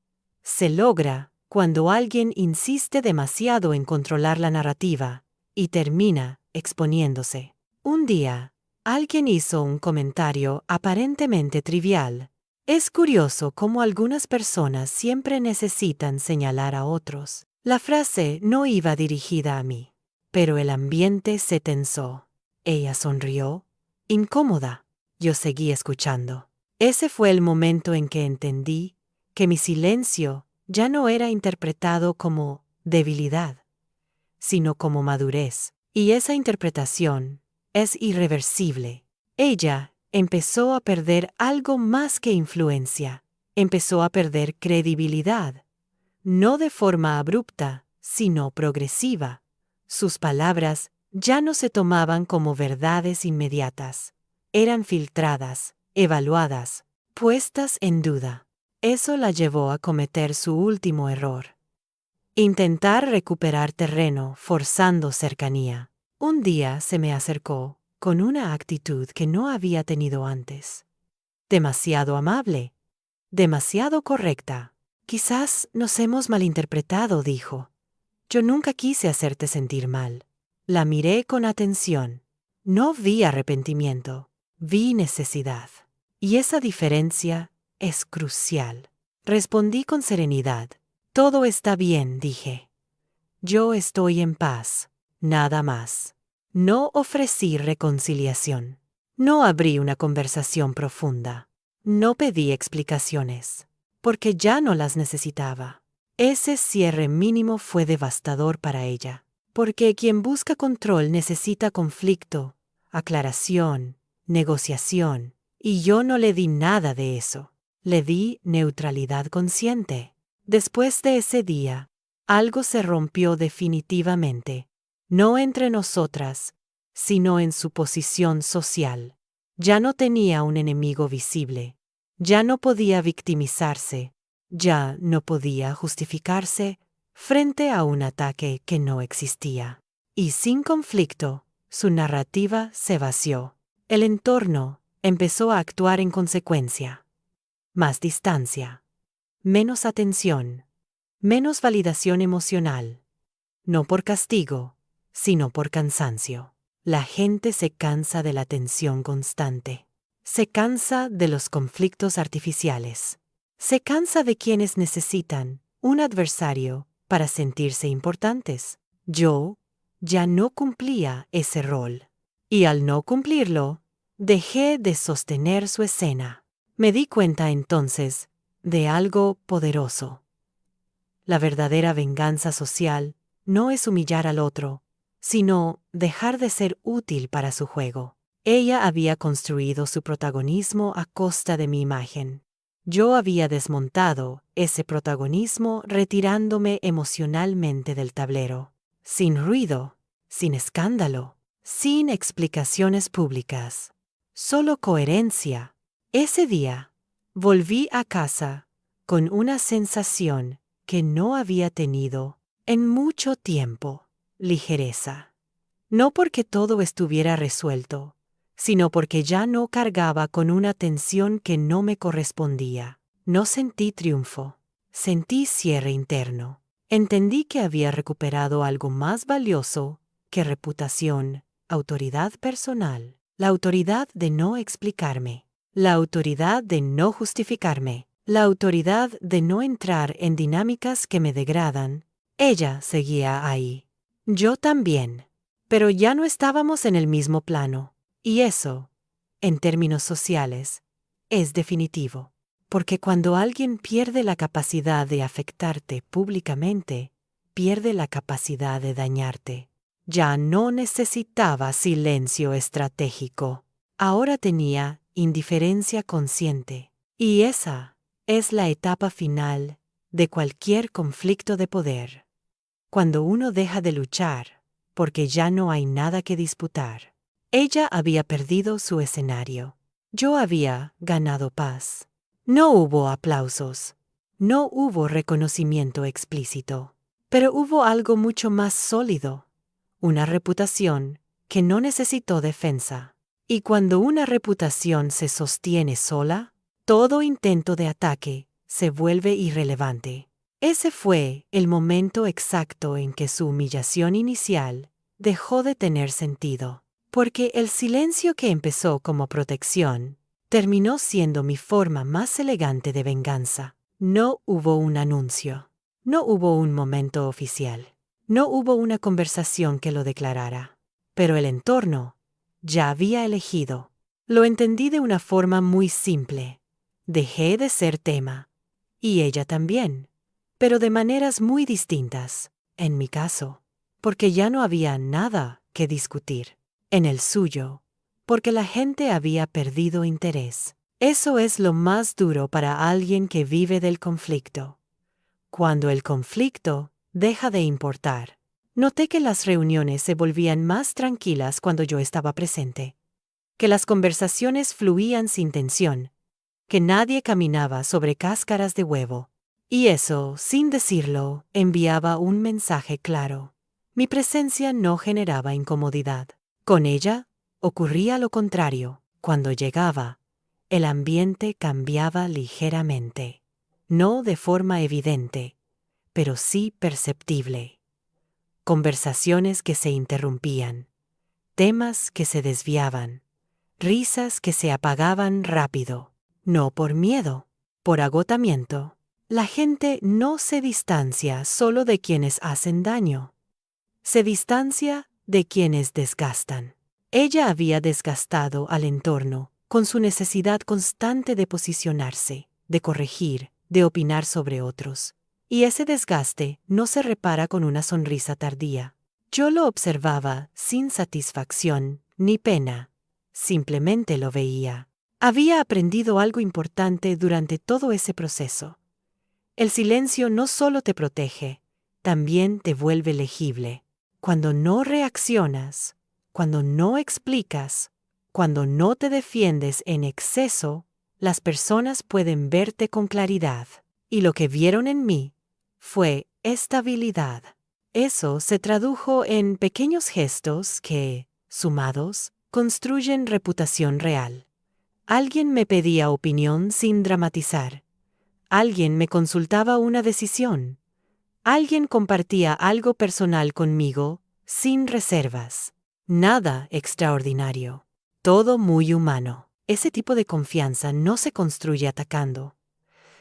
Se logra cuando alguien insiste demasiado en controlar la narrativa y termina exponiéndose. Un día, alguien hizo un comentario aparentemente trivial. Es curioso cómo algunas personas siempre necesitan señalar a otros. La frase no iba dirigida a mí, pero el ambiente se tensó. Ella sonrió, incómoda. Yo seguí escuchando. Ese fue el momento en que entendí que mi silencio ya no era interpretado como debilidad, sino como madurez, y esa interpretación es irreversible. Ella empezó a perder algo más que influencia, empezó a perder credibilidad, no de forma abrupta, sino progresiva. Sus palabras ya no se tomaban como verdades inmediatas, eran filtradas, evaluadas, puestas en duda. Eso la llevó a cometer su último error. Intentar recuperar terreno forzando cercanía. Un día se me acercó con una actitud que no había tenido antes. Demasiado amable, demasiado correcta. Quizás nos hemos malinterpretado, dijo. Yo nunca quise hacerte sentir mal. La miré con atención. No vi arrepentimiento, vi necesidad. Y esa diferencia es crucial. Respondí con serenidad. Todo está bien, dije. Yo estoy en paz, nada más. No ofrecí reconciliación. No abrí una conversación profunda. No pedí explicaciones, porque ya no las necesitaba. Ese cierre mínimo fue devastador para ella, porque quien busca control necesita conflicto, aclaración, negociación, y yo no le di nada de eso. Le di neutralidad consciente. Después de ese día, algo se rompió definitivamente, no entre nosotras, sino en su posición social. Ya no tenía un enemigo visible, ya no podía victimizarse, ya no podía justificarse frente a un ataque que no existía. Y sin conflicto, su narrativa se vació. El entorno empezó a actuar en consecuencia. Más distancia, menos atención, menos validación emocional. No por castigo, sino por cansancio. La gente se cansa de la tensión constante. Se cansa de los conflictos artificiales. Se cansa de quienes necesitan un adversario para sentirse importantes. Yo ya no cumplía ese rol. Y al no cumplirlo, dejé de sostener su escena. Me di cuenta entonces de algo poderoso. La verdadera venganza social no es humillar al otro, sino dejar de ser útil para su juego. Ella había construido su protagonismo a costa de mi imagen. Yo había desmontado ese protagonismo retirándome emocionalmente del tablero, sin ruido, sin escándalo, sin explicaciones públicas, solo coherencia. Ese día, volví a casa con una sensación que no había tenido en mucho tiempo: ligereza. No porque todo estuviera resuelto, sino porque ya no cargaba con una tensión que no me correspondía. No sentí triunfo, sentí cierre interno. Entendí que había recuperado algo más valioso que reputación, autoridad personal, la autoridad de no explicarme, la autoridad de no justificarme, la autoridad de no entrar en dinámicas que me degradan. Ella seguía ahí. Yo también. Pero ya no estábamos en el mismo plano. Y eso, en términos sociales, es definitivo. Porque cuando alguien pierde la capacidad de afectarte públicamente, pierde la capacidad de dañarte. Ya no necesitaba silencio estratégico. Ahora tenía indiferencia consciente. Y esa es la etapa final de cualquier conflicto de poder. Cuando uno deja de luchar, porque ya no hay nada que disputar. Ella había perdido su escenario. Yo había ganado paz. No hubo aplausos. No hubo reconocimiento explícito. Pero hubo algo mucho más sólido. Una reputación que no necesitó defensa. Y cuando una reputación se sostiene sola, todo intento de ataque se vuelve irrelevante. Ese fue el momento exacto en que su humillación inicial dejó de tener sentido, porque el silencio que empezó como protección terminó siendo mi forma más elegante de venganza. No hubo un anuncio, no hubo un momento oficial, no hubo una conversación que lo declarara, pero el entorno ya había elegido. Lo entendí de una forma muy simple. Dejé de ser tema, y ella también, pero de maneras muy distintas, en mi caso, porque ya no había nada que discutir. En el suyo, porque la gente había perdido interés. Eso es lo más duro para alguien que vive del conflicto. Cuando el conflicto deja de importar. Noté que las reuniones se volvían más tranquilas cuando yo estaba presente, que las conversaciones fluían sin tensión, que nadie caminaba sobre cáscaras de huevo. Y eso, sin decirlo, enviaba un mensaje claro. Mi presencia no generaba incomodidad. Con ella, ocurría lo contrario. Cuando llegaba, el ambiente cambiaba ligeramente. No de forma evidente, pero sí perceptible. Conversaciones que se interrumpían, temas que se desviaban, risas que se apagaban rápido. No por miedo, por agotamiento. La gente no se distancia solo de quienes hacen daño. Se distancia de quienes desgastan. Ella había desgastado al entorno con su necesidad constante de posicionarse, de corregir, de opinar sobre otros. Y ese desgaste no se repara con una sonrisa tardía. Yo lo observaba sin satisfacción ni pena. Simplemente lo veía. Había aprendido algo importante durante todo ese proceso. El silencio no solo te protege, también te vuelve legible. Cuando no reaccionas, cuando no explicas, cuando no te defiendes en exceso, las personas pueden verte con claridad. Y lo que vieron en mí fue estabilidad. Eso se tradujo en pequeños gestos que, sumados, construyen reputación real. Alguien me pedía opinión sin dramatizar. Alguien me consultaba una decisión. Alguien compartía algo personal conmigo sin reservas. Nada extraordinario. Todo muy humano. Ese tipo de confianza no se construye atacando.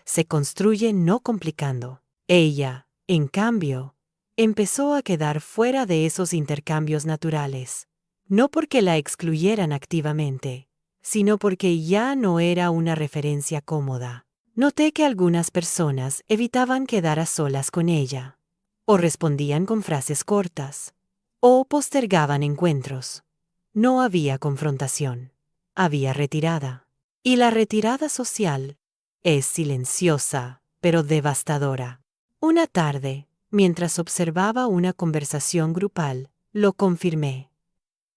Se construye no complicando. Ella, en cambio, empezó a quedar fuera de esos intercambios naturales. No porque la excluyeran activamente, sino porque ya no era una referencia cómoda. Noté que algunas personas evitaban quedar a solas con ella, o respondían con frases cortas, o postergaban encuentros. No había confrontación, había retirada. Y la retirada social es silenciosa, pero devastadora. Una tarde, mientras observaba una conversación grupal, lo confirmé.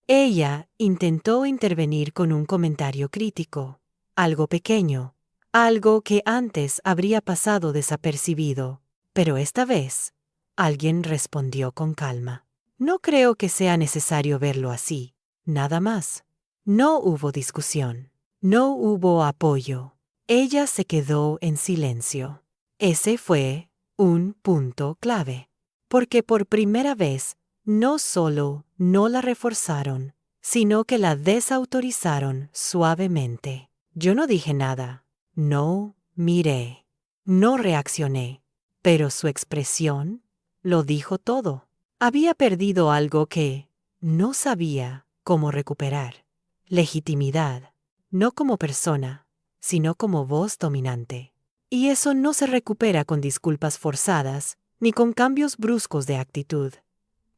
Ella intentó intervenir con un comentario crítico, algo pequeño, algo que antes habría pasado desapercibido, pero esta vez, alguien respondió con calma. No creo que sea necesario verlo así, nada más. No hubo discusión. No hubo apoyo. Ella se quedó en silencio. Ese fue un punto clave. Porque por primera vez, no solo no la reforzaron, sino que la desautorizaron suavemente. Yo no dije nada. No miré. No reaccioné. Pero su expresión lo dijo todo. Había perdido algo que no sabía cómo recuperar. Legitimidad, no como persona, sino como voz dominante. Y eso no se recupera con disculpas forzadas, ni con cambios bruscos de actitud.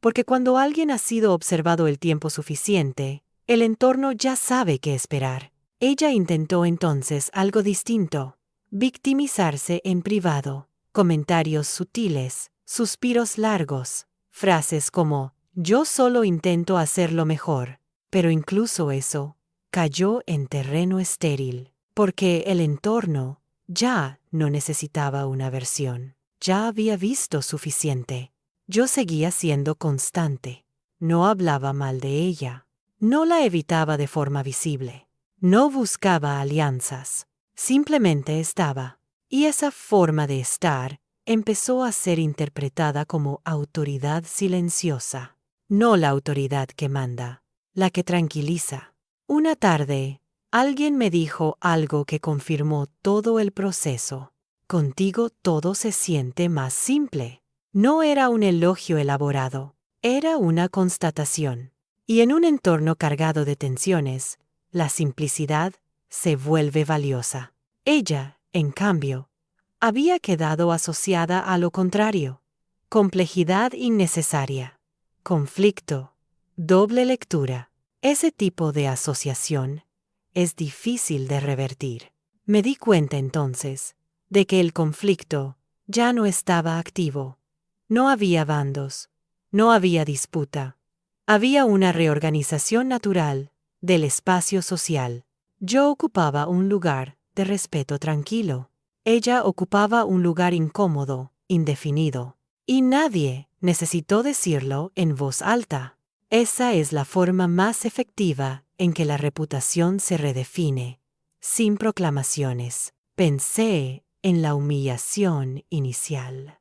Porque cuando alguien ha sido observado el tiempo suficiente, el entorno ya sabe qué esperar. Ella intentó entonces algo distinto: victimizarse en privado, comentarios sutiles, suspiros largos, frases como «yo solo intento hacerlo mejor». Pero incluso eso cayó en terreno estéril, porque el entorno ya no necesitaba una versión. Ya había visto suficiente. Yo seguía siendo constante. No hablaba mal de ella. No la evitaba de forma visible. No buscaba alianzas. Simplemente estaba. Y esa forma de estar empezó a ser interpretada como autoridad silenciosa. No la autoridad que manda, la que tranquiliza. Una tarde, alguien me dijo algo que confirmó todo el proceso. Contigo todo se siente más simple. No era un elogio elaborado, era una constatación. Y en un entorno cargado de tensiones, la simplicidad se vuelve valiosa. Ella, en cambio, había quedado asociada a lo contrario: complejidad innecesaria, conflicto, doble lectura. Ese tipo de asociación es difícil de revertir. Me di cuenta entonces de que el conflicto ya no estaba activo. No había bandos, no había disputa. Había una reorganización natural del espacio social. Yo ocupaba un lugar de respeto tranquilo. Ella ocupaba un lugar incómodo, indefinido. Y nadie necesitó decirlo en voz alta. Esa es la forma más efectiva en que la reputación se redefine, sin proclamaciones. Pensé en la humillación inicial,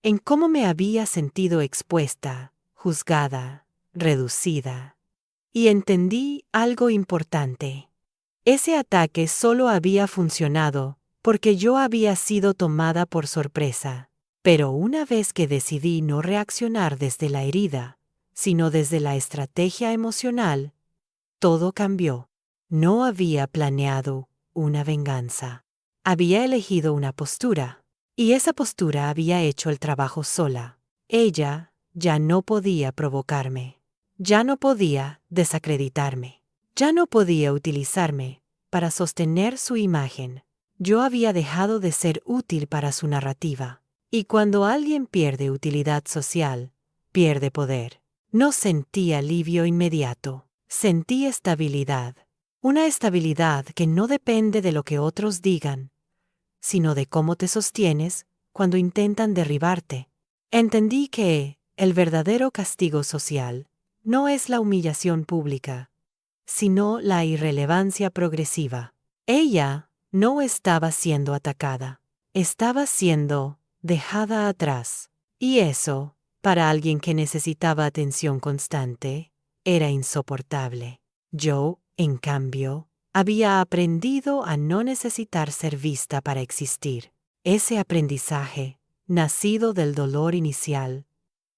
en cómo me había sentido expuesta, juzgada, reducida. Y entendí algo importante. Ese ataque solo había funcionado porque yo había sido tomada por sorpresa. Pero una vez que decidí no reaccionar desde la herida, sino desde la estrategia emocional, todo cambió. No había planeado una venganza. Había elegido una postura, y esa postura había hecho el trabajo sola. Ella ya no podía provocarme. Ya no podía desacreditarme. Ya no podía utilizarme para sostener su imagen. Yo había dejado de ser útil para su narrativa. Y cuando alguien pierde utilidad social, pierde poder. No sentí alivio inmediato. Sentí estabilidad. Una estabilidad que no depende de lo que otros digan, sino de cómo te sostienes cuando intentan derribarte. Entendí que el verdadero castigo social no es la humillación pública, sino la irrelevancia progresiva. Ella no estaba siendo atacada, estaba siendo dejada atrás. Y eso, para alguien que necesitaba atención constante, era insoportable. Yo, en cambio, había aprendido a no necesitar ser vista para existir. Ese aprendizaje, nacido del dolor inicial,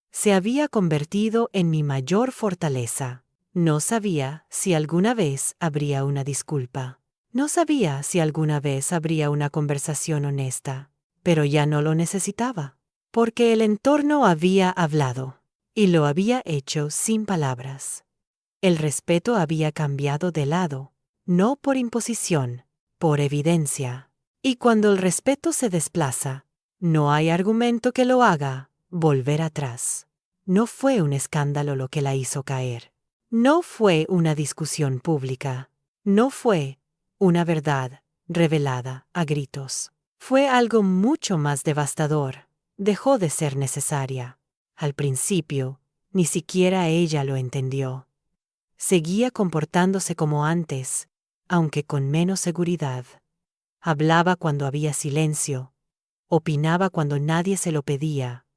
se había convertido en mi mayor fortaleza. No sabía si alguna vez habría una disculpa. No sabía si alguna vez habría una conversación honesta, pero ya no lo necesitaba, porque el entorno había hablado, y lo había hecho sin palabras. El respeto había cambiado de lado, no por imposición, por evidencia. Y cuando el respeto se desplaza, no hay argumento que lo haga volver atrás. No fue un escándalo lo que la hizo caer. No fue una discusión pública. No fue una verdad revelada a gritos. Fue algo mucho más devastador. Dejó de ser necesaria. Al principio, ni siquiera ella lo entendió. Seguía comportándose como antes, aunque con menos seguridad. Hablaba cuando había silencio, opinaba cuando nadie se lo pedía,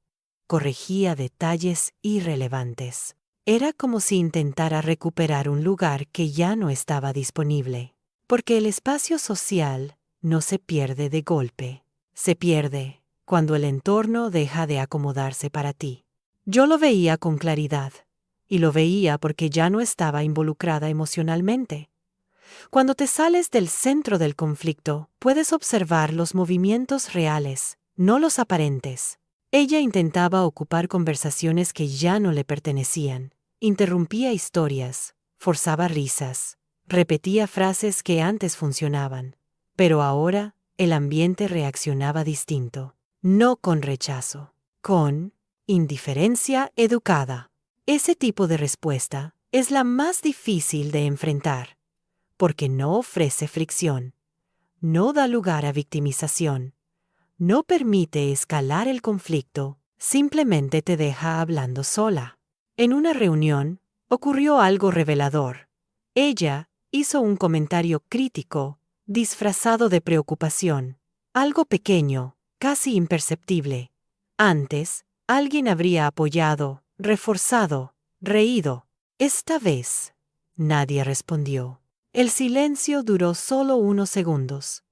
corregía detalles irrelevantes. Era como si intentara recuperar un lugar que ya no estaba disponible. Porque el espacio social no se pierde de golpe. Se pierde cuando el entorno deja de acomodarse para ti. Yo lo veía con claridad, y lo veía porque ya no estaba involucrada emocionalmente. Cuando te sales del centro del conflicto, puedes observar los movimientos reales, no los aparentes. Ella intentaba ocupar conversaciones que ya no le pertenecían, interrumpía historias, forzaba risas, repetía frases que antes funcionaban, pero ahora el ambiente reaccionaba distinto, no con rechazo, con indiferencia educada. Ese tipo de respuesta es la más difícil de enfrentar, porque no ofrece fricción, no da lugar a victimización, no permite escalar el conflicto, simplemente te deja hablando sola. En una reunión, ocurrió algo revelador. Ella hizo un comentario crítico, disfrazado de preocupación, algo pequeño, casi imperceptible. Antes, alguien habría apoyado, reforzado, reído. Esta vez, nadie respondió. El silencio duró solo unos segundos.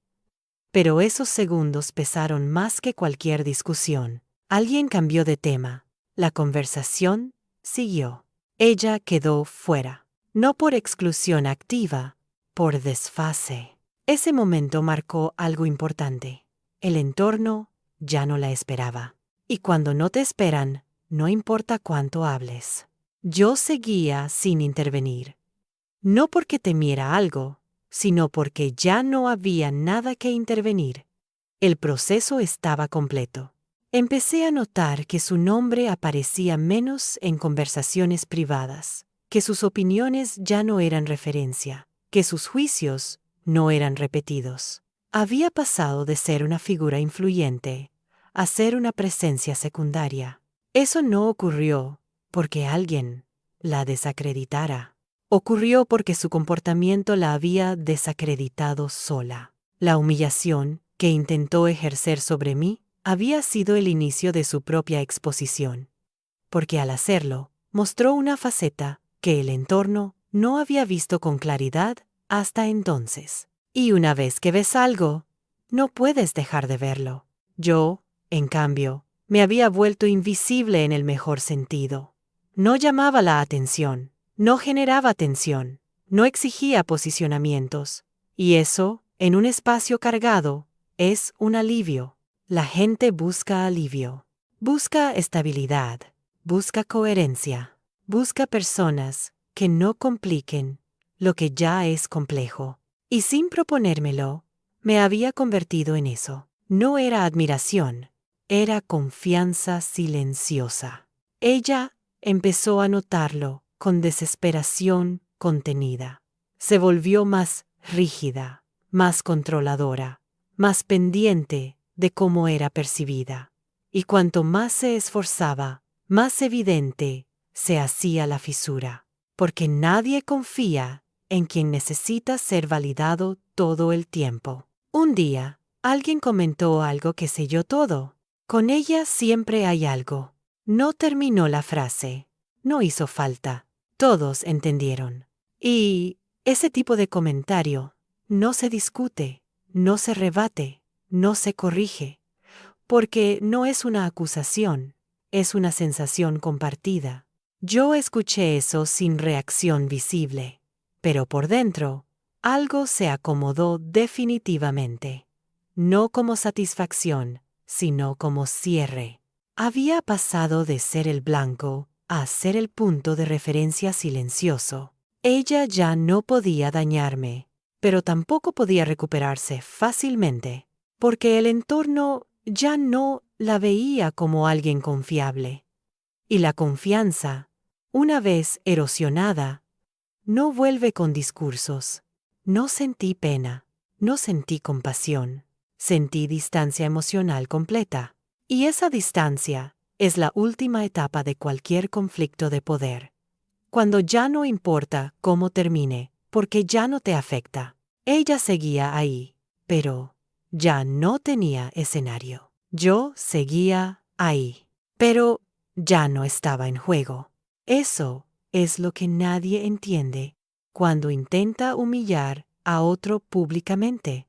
Pero esos segundos pesaron más que cualquier discusión. Alguien cambió de tema. La conversación siguió. Ella quedó fuera. No por exclusión activa, por desfase. Ese momento marcó algo importante. El entorno ya no la esperaba. Y cuando no te esperan, no importa cuánto hables. Yo seguía sin intervenir. No porque temiera algo, sino porque ya no había nada que intervenir. El proceso estaba completo. Empecé a notar que su nombre aparecía menos en conversaciones privadas, que sus opiniones ya no eran referencia, que sus juicios no eran repetidos. Había pasado de ser una figura influyente a ser una presencia secundaria. Eso no ocurrió porque alguien la desacreditara. Ocurrió porque su comportamiento la había desacreditado sola. La humillación que intentó ejercer sobre mí había sido el inicio de su propia exposición, porque al hacerlo, mostró una faceta que el entorno no había visto con claridad hasta entonces. Y una vez que ves algo, no puedes dejar de verlo. Yo, en cambio, me había vuelto invisible en el mejor sentido. No llamaba la atención. No generaba tensión, no exigía posicionamientos, y eso, en un espacio cargado, es un alivio. La gente busca alivio, busca estabilidad, busca coherencia, busca personas que no compliquen lo que ya es complejo. Y sin proponérmelo, me había convertido en eso. No era admiración, era confianza silenciosa. Ella empezó a notarlo con desesperación contenida. Se volvió más rígida, más controladora, más pendiente de cómo era percibida. Y cuanto más se esforzaba, más evidente se hacía la fisura. Porque nadie confía en quien necesita ser validado todo el tiempo. Un día, alguien comentó algo que selló todo. Con ella siempre hay algo. No terminó la frase. No hizo falta. Todos entendieron. Y ese tipo de comentario no se discute, no se rebate, no se corrige, porque no es una acusación, es una sensación compartida. Yo escuché eso sin reacción visible, pero por dentro, algo se acomodó definitivamente. No como satisfacción, sino como cierre. Había pasado de ser el blanco a ser el punto de referencia silencioso. Ella ya no podía dañarme, pero tampoco podía recuperarse fácilmente, porque el entorno ya no la veía como alguien confiable. Y la confianza, una vez erosionada, no vuelve con discursos. No sentí pena, no sentí compasión, sentí distancia emocional completa. Y esa distancia es la última etapa de cualquier conflicto de poder. Cuando ya no importa cómo termine, porque ya no te afecta. Ella seguía ahí, pero ya no tenía escenario. Yo seguía ahí, pero ya no estaba en juego. Eso es lo que nadie entiende cuando intenta humillar a otro públicamente,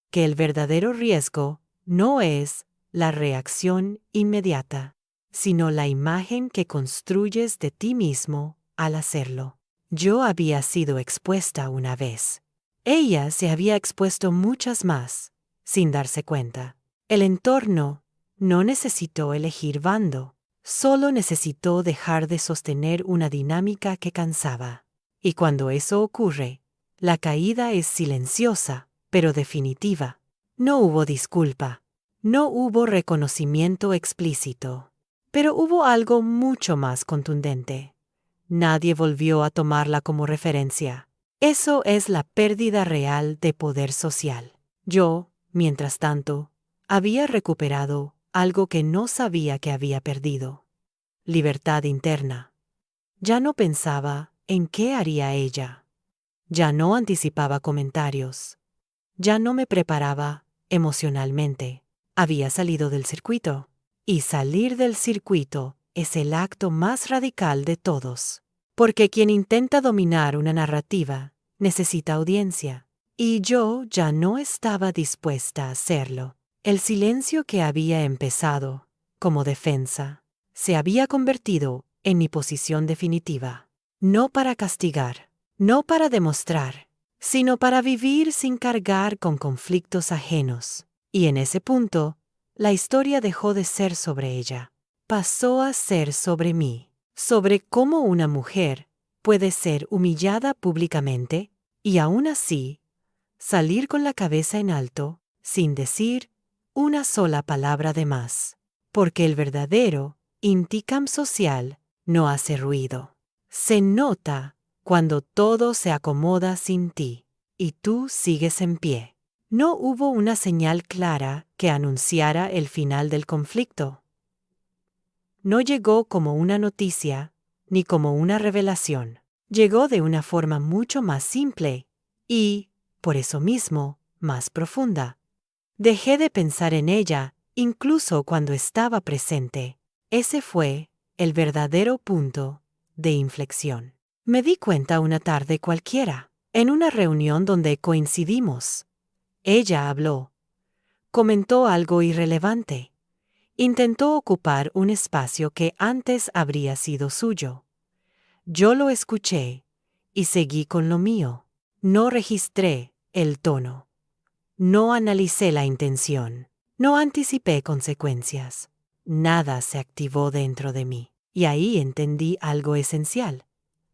que el verdadero riesgo no es la reacción inmediata, sino la imagen que construyes de ti mismo al hacerlo. Yo había sido expuesta una vez. Ella se había expuesto muchas más, sin darse cuenta. El entorno no necesitó elegir bando, solo necesitó dejar de sostener una dinámica que cansaba. Y cuando eso ocurre, la caída es silenciosa, pero definitiva. No hubo disculpa, no hubo reconocimiento explícito, pero hubo algo mucho más contundente. Nadie volvió a tomarla como referencia. Eso es la pérdida real de poder social. Yo, mientras tanto, había recuperado algo que no sabía que había perdido: libertad interna. Ya no pensaba en qué haría ella. Ya no anticipaba comentarios. Ya no me preparaba emocionalmente. Había salido del circuito. Y salir del circuito es el acto más radical de todos. Porque quien intenta dominar una narrativa necesita audiencia. Y yo ya no estaba dispuesta a hacerlo. El silencio que había empezado como defensa se había convertido en mi posición definitiva. No para castigar, no para demostrar, sino para vivir sin cargar con conflictos ajenos. Y en ese punto, la historia dejó de ser sobre ella. Pasó a ser sobre mí, sobre cómo una mujer puede ser humillada públicamente y aún así salir con la cabeza en alto sin decir una sola palabra de más. Porque el verdadero intikam social no hace ruido. Se nota cuando todo se acomoda sin ti y tú sigues en pie. No hubo una señal clara que anunciara el final del conflicto. No llegó como una noticia ni como una revelación. Llegó de una forma mucho más simple y, por eso mismo, más profunda. Dejé de pensar en ella incluso cuando estaba presente. Ese fue el verdadero punto de inflexión. Me di cuenta una tarde cualquiera, en una reunión donde coincidimos. Ella habló, comentó algo irrelevante, intentó ocupar un espacio que antes habría sido suyo. Yo lo escuché y seguí con lo mío. No registré el tono. No analicé la intención. No anticipé consecuencias. Nada se activó dentro de mí. Y ahí entendí algo esencial.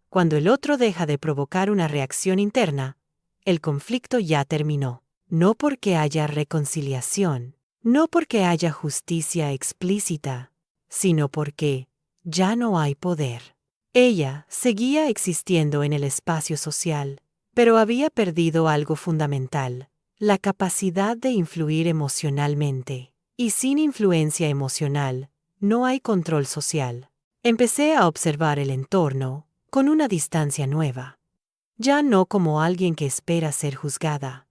Cuando el otro deja de provocar una reacción interna, el conflicto ya terminó. No porque haya reconciliación, no porque haya justicia explícita, sino porque ya no hay poder. Ella seguía existiendo en el espacio social, pero había perdido algo fundamental: la capacidad de influir emocionalmente. Y sin influencia emocional, no hay control social. Empecé a observar el entorno con una distancia nueva. Ya no como alguien que espera ser juzgada,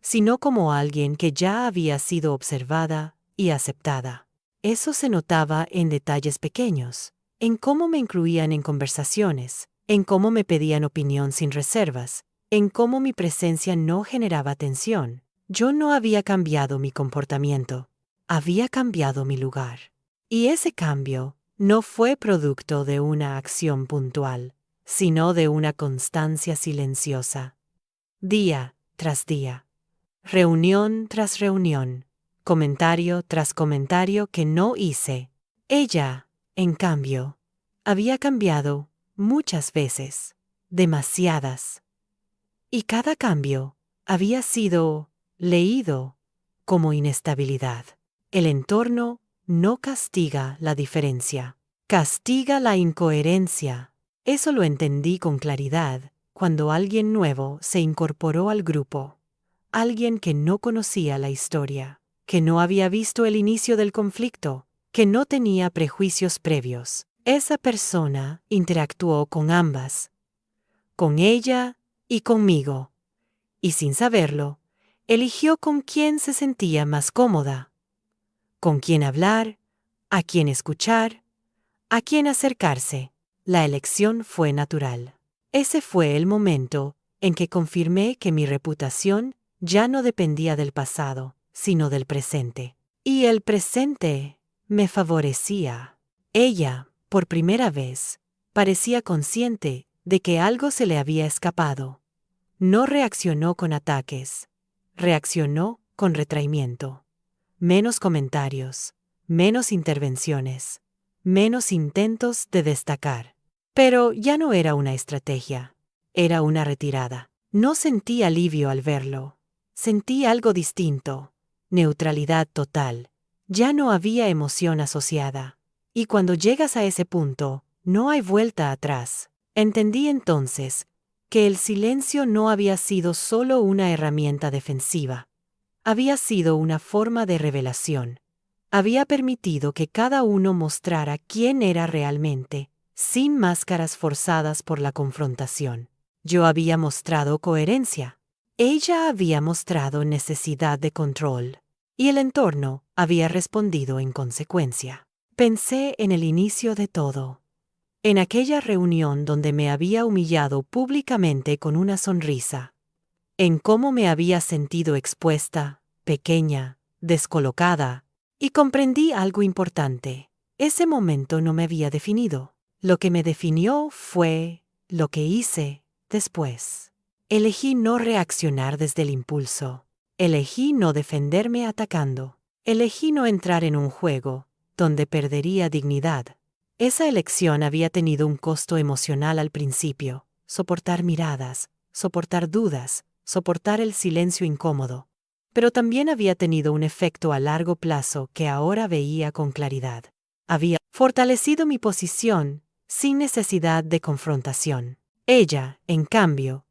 sino como alguien que ya había sido observada y aceptada. Eso se notaba en detalles pequeños, en cómo me incluían en conversaciones, en cómo me pedían opinión sin reservas, en cómo mi presencia no generaba tensión. Yo no había cambiado mi comportamiento, había cambiado mi lugar. Y ese cambio no fue producto de una acción puntual, sino de una constancia silenciosa. Día tras día, reunión tras reunión, comentario tras comentario que no hice. Ella, en cambio, había cambiado muchas veces, demasiadas. Y cada cambio había sido leído como inestabilidad. El entorno no castiga la diferencia, castiga la incoherencia. Eso lo entendí con claridad cuando alguien nuevo se incorporó al grupo. Alguien que no conocía la historia, que no había visto el inicio del conflicto, que no tenía prejuicios previos. Esa persona interactuó con ambas, con ella y conmigo, y sin saberlo, eligió con quién se sentía más cómoda, con quién hablar, a quién escuchar, a quién acercarse. La elección fue natural. Ese fue el momento en que confirmé que mi reputación ya no dependía del pasado, sino del presente. Y el presente me favorecía. Ella, por primera vez, parecía consciente de que algo se le había escapado. No reaccionó con ataques, reaccionó con retraimiento. Menos comentarios, menos intervenciones, menos intentos de destacar. Pero ya no era una estrategia, era una retirada. No sentí alivio al verlo, sentí algo distinto, neutralidad total. Ya no había emoción asociada. Y cuando llegas a ese punto, no hay vuelta atrás. Entendí entonces que el silencio no había sido solo una herramienta defensiva, había sido una forma de revelación. Había permitido que cada uno mostrara quién era realmente, sin máscaras forzadas por la confrontación. Yo había mostrado coherencia. Ella había mostrado necesidad de control. Y el entorno había respondido en consecuencia. Pensé en el inicio de todo. En aquella reunión donde me había humillado públicamente con una sonrisa. En cómo me había sentido expuesta, pequeña, descolocada, y comprendí algo importante. Ese momento no me había definido. Lo que me definió fue lo que hice después. Elegí no reaccionar desde el impulso. Elegí no defenderme atacando. Elegí no entrar en un juego donde perdería dignidad. Esa elección había tenido un costo emocional al principio: soportar miradas, soportar dudas, soportar el silencio incómodo. Pero también había tenido un efecto a largo plazo que ahora veía con claridad. Había fortalecido mi posición sin necesidad de confrontación. Ella, en cambio,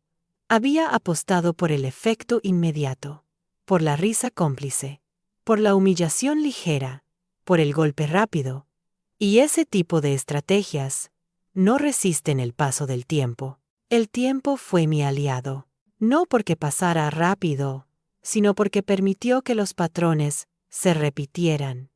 había apostado por el efecto inmediato, por la risa cómplice, por la humillación ligera, por el golpe rápido. Y ese tipo de estrategias no resisten el paso del tiempo. El tiempo fue mi aliado, no porque pasara rápido, sino porque permitió que los patrones se repitieran.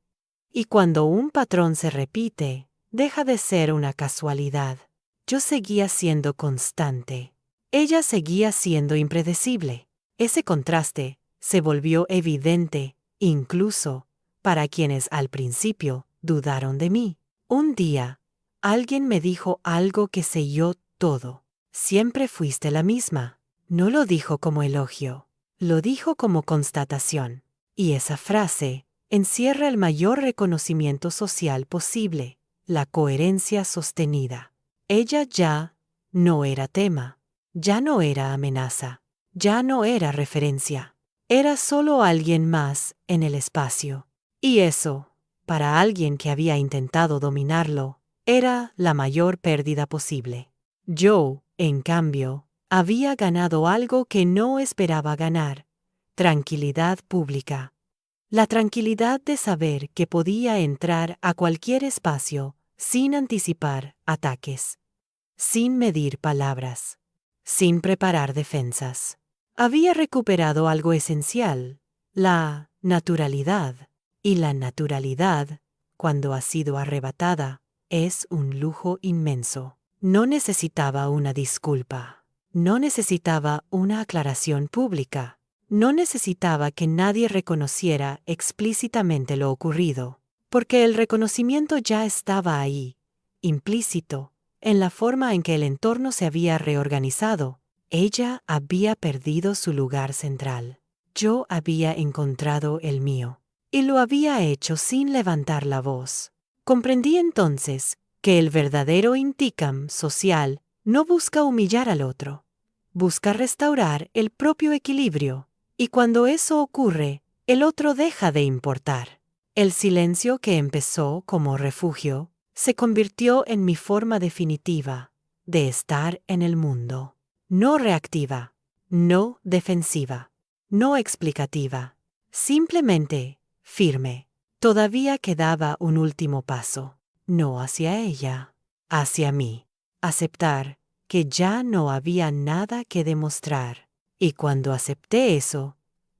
Y cuando un patrón se repite, deja de ser una casualidad. Yo seguía siendo constante. Ella seguía siendo impredecible. Ese contraste se volvió evidente, incluso para quienes al principio dudaron de mí. Un día, alguien me dijo algo que selló todo. Siempre fuiste la misma. No lo dijo como elogio, lo dijo como constatación. Y esa frase encierra el mayor reconocimiento social posible: la coherencia sostenida. Ella ya no era tema, ya no era amenaza, ya no era referencia. Era solo alguien más en el espacio. Y eso, para alguien que había intentado dominarlo, era la mayor pérdida posible. Yo, en cambio, había ganado algo que no esperaba ganar: tranquilidad pública. La tranquilidad de saber que podía entrar a cualquier espacio sin anticipar ataques, sin medir palabras, sin preparar defensas. Había recuperado algo esencial: la naturalidad. Y la naturalidad, cuando ha sido arrebatada, es un lujo inmenso. No necesitaba una disculpa. No necesitaba una aclaración pública. No necesitaba que nadie reconociera explícitamente lo ocurrido, porque el reconocimiento ya estaba ahí, implícito, en la forma en que el entorno se había reorganizado. Ella había perdido su lugar central. Yo había encontrado el mío, y lo había hecho sin levantar la voz. Comprendí entonces que el verdadero intikam social no busca humillar al otro, busca restaurar el propio equilibrio. Y cuando eso ocurre, el otro deja de importar. El silencio que empezó como refugio se convirtió en mi forma definitiva de estar en el mundo. No reactiva, no defensiva, no explicativa, simplemente firme. Todavía quedaba un último paso. no hacia ella, hacia mí. Aceptar que ya no había nada que demostrar. Y cuando acepté eso,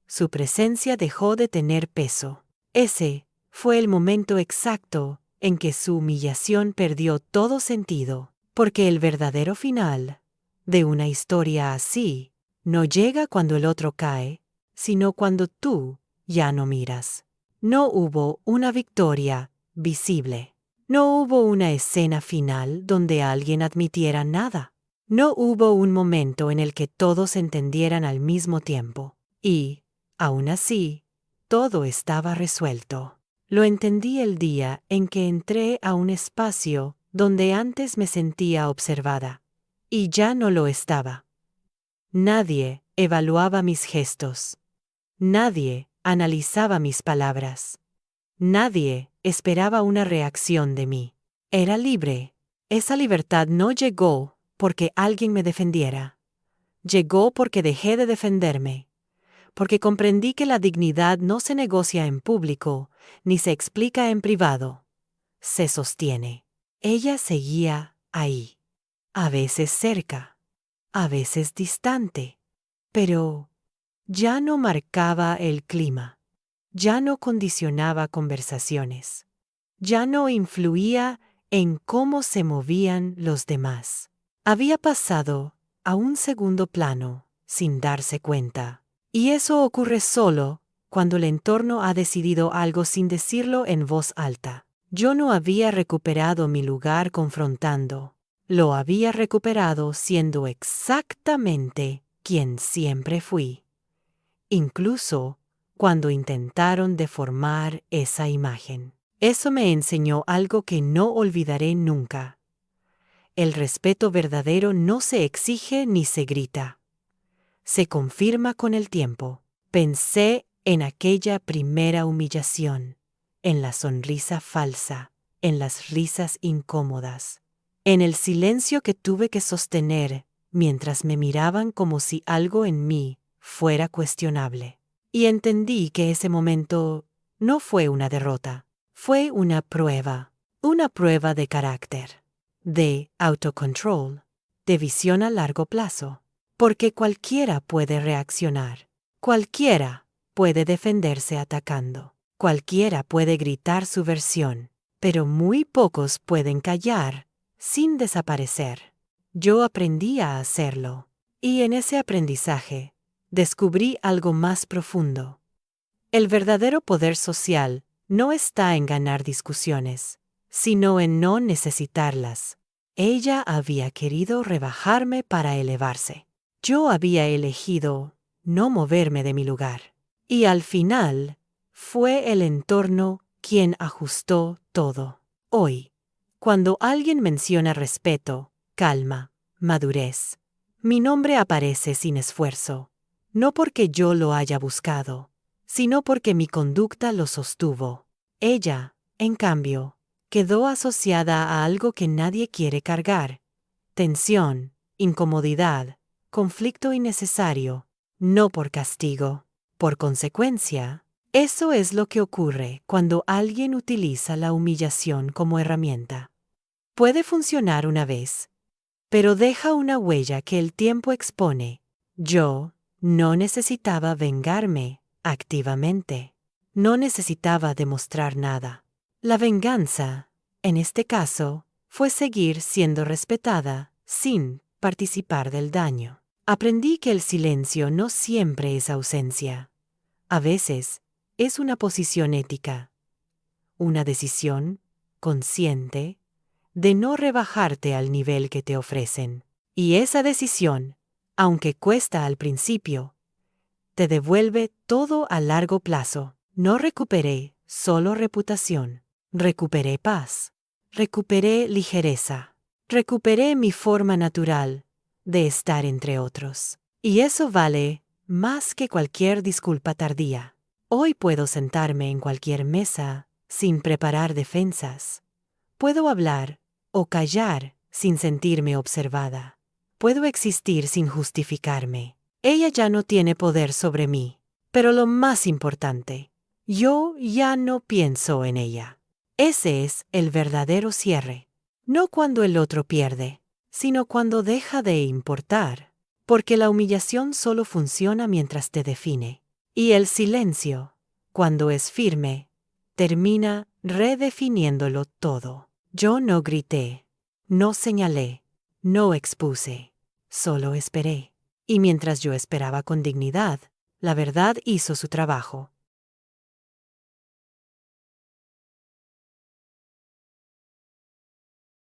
su presencia dejó de tener peso. Ese fue el momento exacto en que su humillación perdió todo sentido, porque el verdadero final de una historia así no llega cuando el otro cae, sino cuando tú ya no miras. No hubo una victoria visible. No hubo una escena final donde alguien admitiera nada. No hubo un momento en el que todos entendieran al mismo tiempo. Y, aún así, todo estaba resuelto. Lo entendí el día en que entré a un espacio donde antes me sentía observada, y ya no lo estaba. Nadie evaluaba mis gestos. Nadie analizaba mis palabras. Nadie esperaba una reacción de mí. Era libre. Esa libertad no llegó porque alguien me defendiera. Llegó porque dejé de defenderme. Porque comprendí que la dignidad no se negocia en público, ni se explica en privado. Se sostiene. Ella seguía ahí. A veces cerca, a veces distante. Pero ya no marcaba el clima. Ya no condicionaba conversaciones. Ya no influía en cómo se movían los demás. Había pasado a un segundo plano sin darse cuenta. Y eso ocurre solo cuando el entorno ha decidido algo sin decirlo en voz alta. Yo no había recuperado mi lugar confrontando. Lo había recuperado siendo exactamente quien siempre fui. Incluso cuando intentaron deformar esa imagen. Eso me enseñó algo que no olvidaré nunca. El respeto verdadero no se exige ni se grita. Se confirma con el tiempo. Pensé en aquella primera humillación, en la sonrisa falsa, en las risas incómodas, en el silencio que tuve que sostener mientras me miraban como si algo en mí fuera cuestionable. Y entendí que ese momento no fue una derrota, fue una prueba de carácter, de autocontrol, de visión a largo plazo. Porque cualquiera puede reaccionar, cualquiera puede defenderse atacando, cualquiera puede gritar su versión, pero muy pocos pueden callar sin desaparecer. Yo aprendí a hacerlo, y en ese aprendizaje descubrí algo más profundo. El verdadero poder social no está en ganar discusiones, sino en no necesitarlas. Ella había querido rebajarme para elevarse. Yo había elegido no moverme de mi lugar. Y al final, fue el entorno quien ajustó todo. Hoy, cuando alguien menciona respeto, calma, madurez, mi nombre aparece sin esfuerzo, no porque yo lo haya buscado, sino porque mi conducta lo sostuvo. Ella, en cambio, quedó asociada a algo que nadie quiere cargar: tensión, incomodidad, conflicto innecesario, no por castigo. Por consecuencia, eso es lo que ocurre cuando alguien utiliza la humillación como herramienta. Puede funcionar una vez, pero deja una huella que el tiempo expone. Yo no necesitaba vengarme activamente. No necesitaba demostrar nada. La venganza, en este caso, fue seguir siendo respetada sin participar del daño. Aprendí que el silencio no siempre es ausencia. A veces es una posición ética, una decisión consciente de no rebajarte al nivel que te ofrecen. Y esa decisión, aunque cuesta al principio, te devuelve todo a largo plazo. No recuperé solo reputación, recuperé paz, recuperé ligereza, recuperé mi forma natural de estar entre otros. Y eso vale más que cualquier disculpa tardía. Hoy puedo sentarme en cualquier mesa sin preparar defensas. Puedo hablar o callar sin sentirme observada. Puedo existir sin justificarme. Ella ya no tiene poder sobre mí. Pero lo más importante, yo ya no pienso en ella. Ese es el verdadero cierre. No cuando el otro pierde, sino cuando deja de importar, porque la humillación solo funciona mientras te define. Y el silencio, cuando es firme, termina redefiniéndolo todo. Yo no grité, no señalé, no expuse, solo esperé. Y mientras yo esperaba con dignidad, la verdad hizo su trabajo.